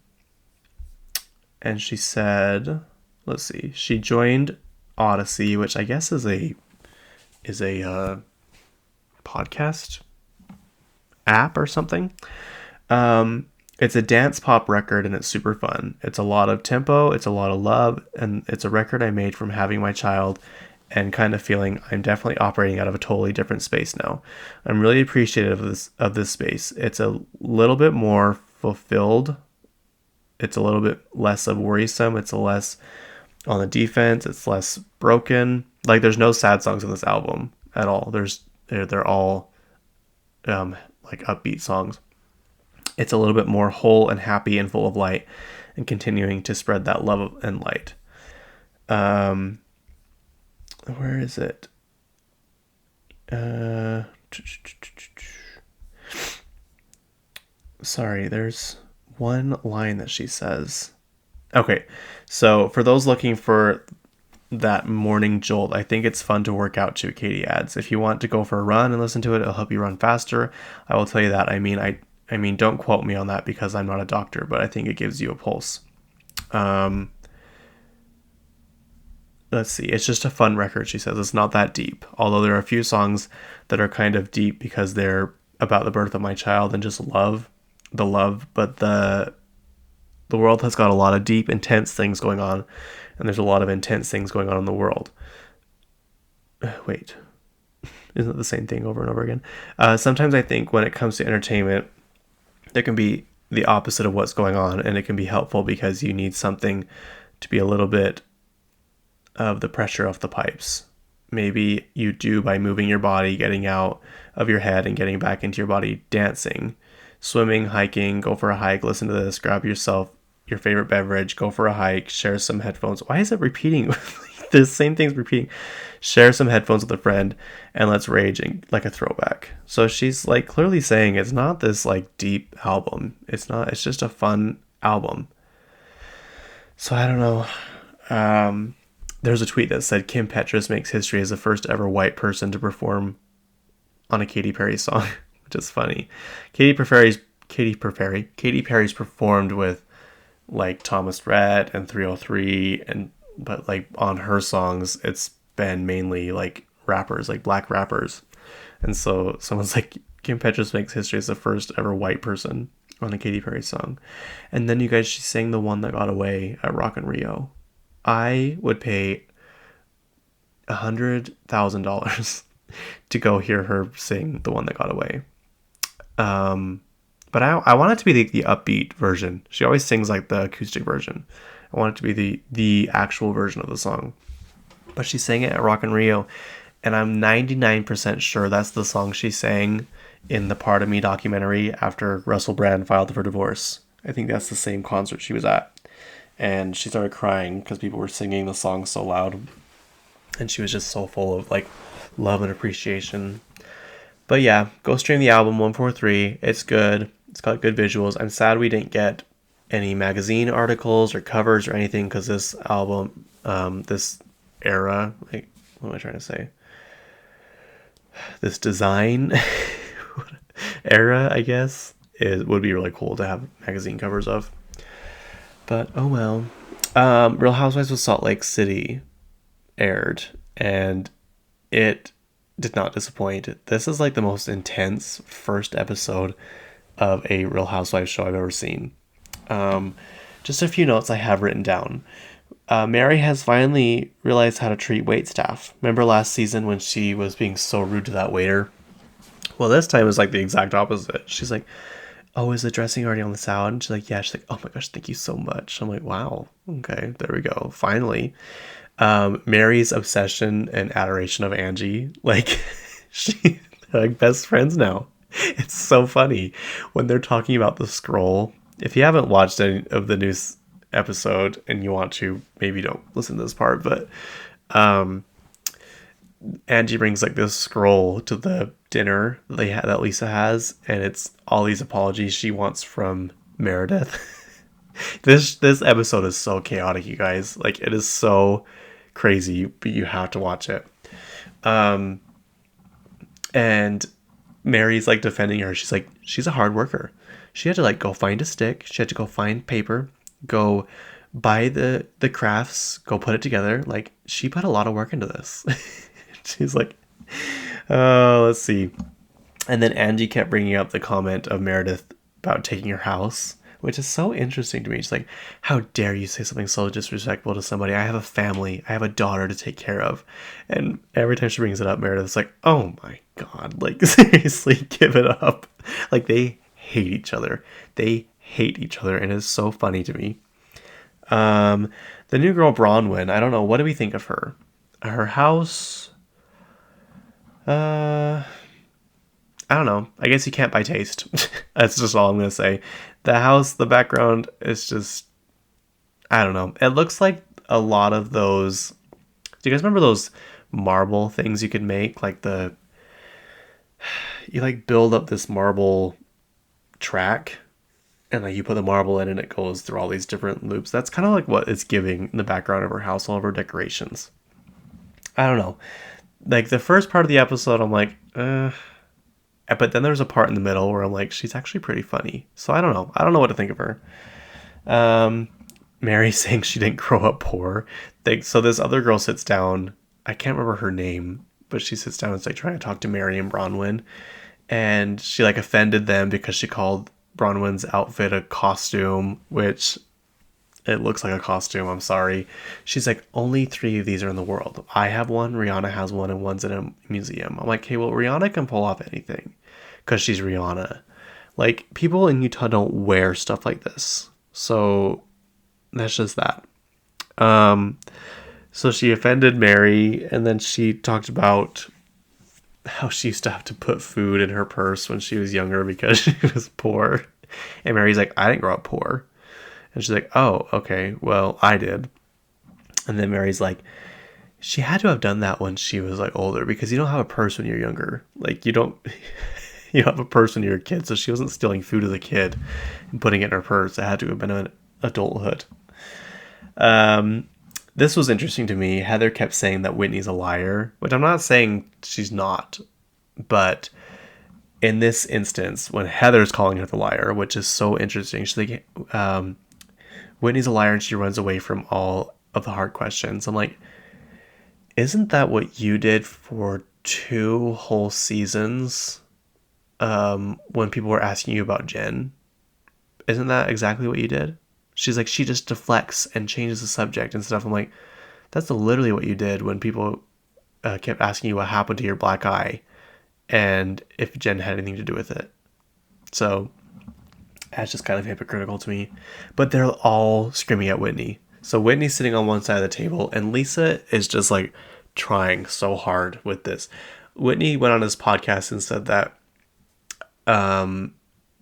And she said, let's see, she joined Odyssey, which I guess is a podcast app or something. It's a dance pop record and it's super fun. It's a lot of tempo, it's a lot of love, and it's a record I made from having my child and kind of feeling I'm definitely operating out of a totally different space now. I'm really appreciative of this space. It's a little bit more fulfilled. It's a little bit less of worrisome. It's less on the defense. It's less broken. Like there's no sad songs on this album at all. They're all like upbeat songs. It's a little bit more whole and happy and full of light and continuing to spread that love and light. Where is it? Sorry, there's one line that she says. Okay, so for those looking for that morning jolt, I think it's fun to work out to, Katie adds. If you want to go for a run and listen to it, it'll help you run faster. I will tell you that. I mean, don't quote me on that because I'm not a doctor, but I think it gives you a pulse. Let's see. It's just a fun record, she says. It's not that deep. Although there are a few songs that are kind of deep because they're about the birth of my child and just love. But the world has got a lot of deep, intense things going on. And there's a lot of intense things going on in the world. Wait. Isn't it the same thing over and over again? Sometimes I think when it comes to entertainment, there can be the opposite of what's going on, and it can be helpful because you need something to be a little bit of the pressure off the pipes. Maybe you do by moving your body, getting out of your head and getting back into your body, dancing, swimming, hiking, go for a hike, listen to this, grab yourself your favorite beverage, go for a hike, share some headphones. Why is it repeating? The same thing's repeating. Share some headphones with a friend and let's rage and like a throwback. So she's like clearly saying it's not this like deep album. It's just a fun album. So I don't know. There's a tweet that said Kim Petras makes history as the first ever white person to perform on a Katy Perry song, which is funny. Katy Perry's performed with like Thomas Rhett and 303 but like on her songs it's been mainly like rappers, like black rappers. And so someone's like, Kim Petras makes history as the first ever white person on a Katy Perry song. And then you guys, she sang The One That Got Away at Rock in Rio. I would pay $100,000 to go hear her sing The One That Got Away. But I want it to be the upbeat version. She always sings like the acoustic version. I want it to be the actual version of the song. But she sang it at Rock in Rio, and I'm 99% sure that's the song she sang in the Part of Me documentary after Russell Brand filed for divorce. I think that's the same concert she was at. And she started crying because people were singing the song so loud. And she was just so full of like love and appreciation. But yeah, go stream the album 143. It's good. It's got good visuals. I'm sad we didn't get any magazine articles or covers or anything because this album, this era, like, what am I trying to say? This design era, I guess, would be really cool to have magazine covers of. But oh well. Real Housewives of Salt Lake City aired, and it did not disappoint. This is like the most intense first episode of a Real Housewives show I've ever seen. Just a few notes I have written down. Mary has finally realized how to treat waitstaff. Remember last season when she was being so rude to that waiter? Well, this time it's like the exact opposite. She's like, oh, is the dressing already on the salad? And she's like, yeah. She's like, oh my gosh, thank you so much. I'm like, wow, okay, there we go. Finally. Mary's obsession and adoration of Angie, like, they're like best friends now. It's so funny when they're talking about the scroll. If you haven't watched any of the news episode and you want to, maybe don't listen to this part, but Angie brings like this scroll to the dinner that Lisa has, and it's all these apologies she wants from Meredith. This episode is so chaotic, you guys. Like, it is so crazy, but you have to watch it. And Mary's like defending her. She's like, she's a hard worker. She had to like go find a stick. She had to go find paper, go buy the crafts, go put it together. Like, she put a lot of work into this. She's like, oh, let's see. And then Angie kept bringing up the comment of Meredith about taking her house, which is so interesting to me. She's like, how dare you say something so disrespectful to somebody? I have a family. I have a daughter to take care of. And every time she brings it up, Meredith's like, oh my God, like, seriously, give it up. Like, they hate each other. They hate each other, and it's so funny to me. The new girl, Bronwyn, I don't know. What do we think of her? Her house... I don't know. I guess you can't buy taste. That's just all I'm going to say. The house, the background is just, I don't know. It looks like a lot of those. Do you guys remember those marble things you could make? Like you like build up this marble track and like you put the marble in and it goes through all these different loops. That's kind of like what it's giving in the background of her house, all of her decorations. I don't know. Like, the first part of the episode, I'm like, but then there's a part in the middle where I'm like, she's actually pretty funny. So I don't know. I don't know what to think of her. Mary saying she didn't grow up poor. So this other girl sits down. I can't remember her name, but she sits down and is like trying to talk to Mary and Bronwyn. And she like offended them because she called Bronwyn's outfit a costume, which... it looks like a costume. I'm sorry. She's like, only 3 of these are in the world. I have one, Rihanna has one, and one's in a museum. I'm like, hey, well, Rihanna can pull off anything because she's Rihanna. Like, people in Utah don't wear stuff like this. So that's just that. So she offended Mary, and then she talked about how she used to have to put food in her purse when she was younger because she was poor. And Mary's like, I didn't grow up poor. And she's like, oh, okay, well, I did. And then Mary's like, she had to have done that when she was like older because you don't have a purse when you're younger. Like, you don't have a purse when you're a kid. So she wasn't stealing food as a kid and putting it in her purse. It had to have been an adulthood. This was interesting to me. Heather kept saying that Whitney's a liar, which I'm not saying she's not. But in this instance, when Heather's calling her the liar, which is so interesting, she's like, Whitney's a liar and she runs away from all of the hard questions. I'm like, isn't that what you did for 2 whole seasons? When people were asking you about Jen, isn't that exactly what you did? She's like, she just deflects and changes the subject and stuff. I'm like, that's literally what you did when people kept asking you what happened to your black eye and if Jen had anything to do with it. So that's just kind of hypocritical to me. But they're all screaming at Whitney. So Whitney's sitting on one side of the table, and Lisa is just like trying so hard with this. Whitney went on his podcast and said that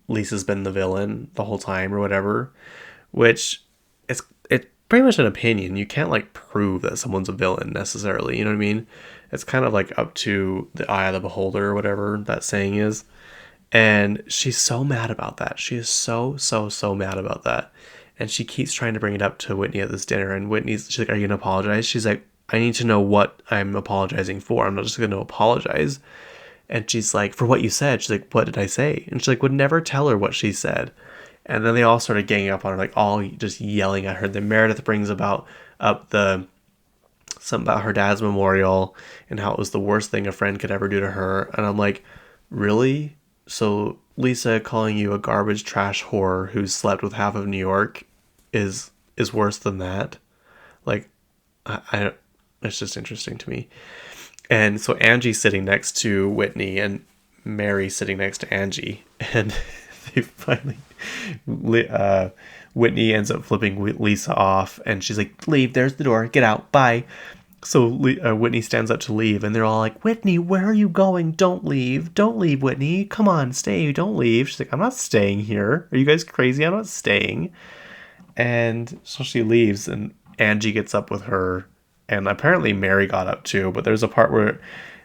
Lisa's been the villain the whole time or whatever, which it's pretty much an opinion. You can't like prove that someone's a villain necessarily. You know what I mean? It's kind of like up to the eye of the beholder or whatever that saying is. And she's so mad about that. She is so mad about that. And she keeps trying to bring it up to Whitney at this dinner. And she's like, are you going to apologize? She's like, I need to know what I'm apologizing for. I'm not just going to apologize. And she's like, for what you said. She's like, what did I say? And she's like, would never tell her what she said. And then they all started ganging up on her, like all just yelling at her. Then Meredith brings up something about her dad's memorial and how it was the worst thing a friend could ever do to her. And I'm like, really? So Lisa calling you a garbage trash whore who slept with half of New York is worse than that? Like, I it's just interesting to me. And so Angie's sitting next to Whitney and Mary sitting next to Angie. And they finally, Whitney ends up flipping Lisa off. And she's like, leave, there's the door, get out, bye. So Whitney stands up to leave, and they're all like, Whitney, where are you going? Don't leave, Whitney. Come on, stay, don't leave. She's like, I'm not staying here. Are you guys crazy? I'm not staying. And so she leaves, and Angie gets up with her, and apparently Mary got up too, but there's a part where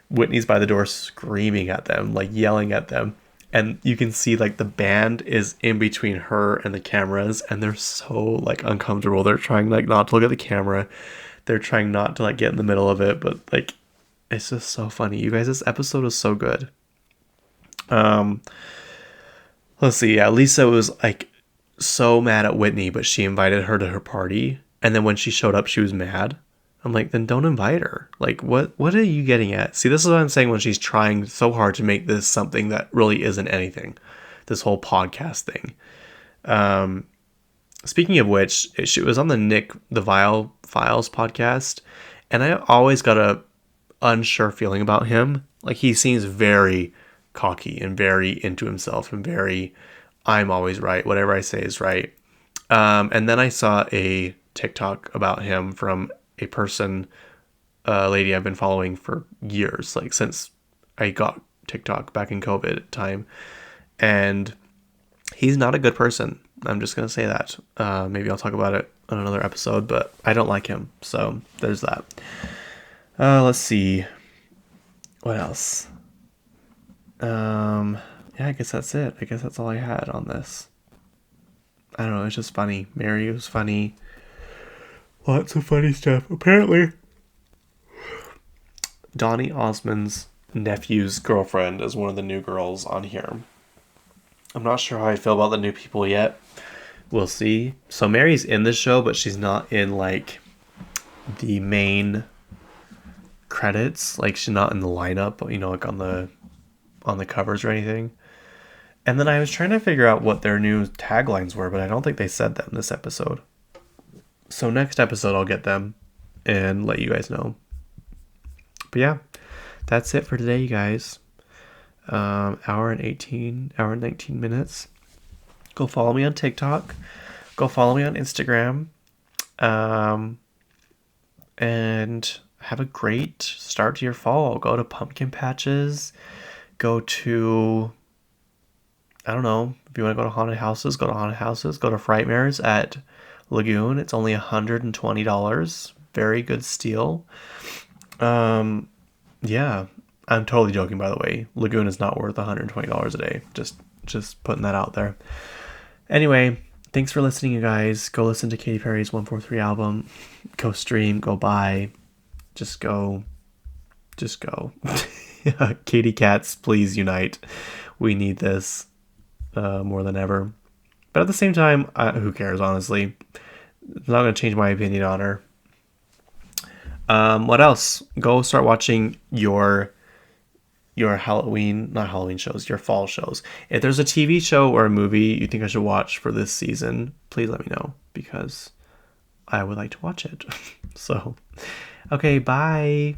Whitney's by the door screaming at them, like yelling at them. And you can see like the band is in between her and the cameras, and they're so like uncomfortable. They're trying like not to look at the camera. They're trying not to like get in the middle of it, but like it's just so funny. You guys, this episode is so good. Let's see. Yeah, Lisa was like so mad at Whitney, but she invited her to her party, and then when she showed up, she was mad. I'm like, then don't invite her. Like, what are you getting at? See, this is what I'm saying when she's trying so hard to make this something that really isn't anything. This whole podcast thing. Speaking of which, she was on the Vile Files podcast, and I always got a unsure feeling about him. Like, he seems very cocky and very into himself and very, I'm always right. Whatever I say is right. And then I saw a TikTok about him from a person, a lady I've been following for years, like since I got TikTok back in COVID time. And he's not a good person. I'm just going to say that. Maybe I'll talk about it on another episode, but I don't like him. So there's that. Let's see. What else? Yeah, I guess that's it. I guess that's all I had on this. I don't know. It's just funny. Mary was funny. Lots of funny stuff. Apparently, Donny Osmond's nephew's girlfriend is one of the new girls on here. I'm not sure how I feel about the new people yet. We'll see. So Mary's in this show, but she's not in like the main credits. Like she's not in the lineup, you know, like on the covers or anything. And then I was trying to figure out what their new taglines were, but I don't think they said them this episode. So next episode I'll get them and let you guys know. But yeah, that's it for today, you guys. Hour and 19 minutes. Go follow me on TikTok. Go follow me on Instagram. And have a great start to your fall. Go to pumpkin patches. Go to, I don't know, if you want to go to haunted houses, go to haunted houses. Go to Frightmares at Lagoon. It's only $120. Very good steal. Yeah, I'm totally joking, by the way. Lagoon is not worth $120 a day. Just putting that out there. Anyway, thanks for listening, you guys. Go listen to Katy Perry's 143 album. Go stream. Go buy. Just go. Katy Cats, please unite. We need this more than ever. But at the same time, who cares, honestly? It's not going to change my opinion on her. What else? Go start watching your Halloween, not Halloween shows, your fall shows. If there's a TV show or a movie you think I should watch for this season, please let me know because I would like to watch it. So, okay, bye.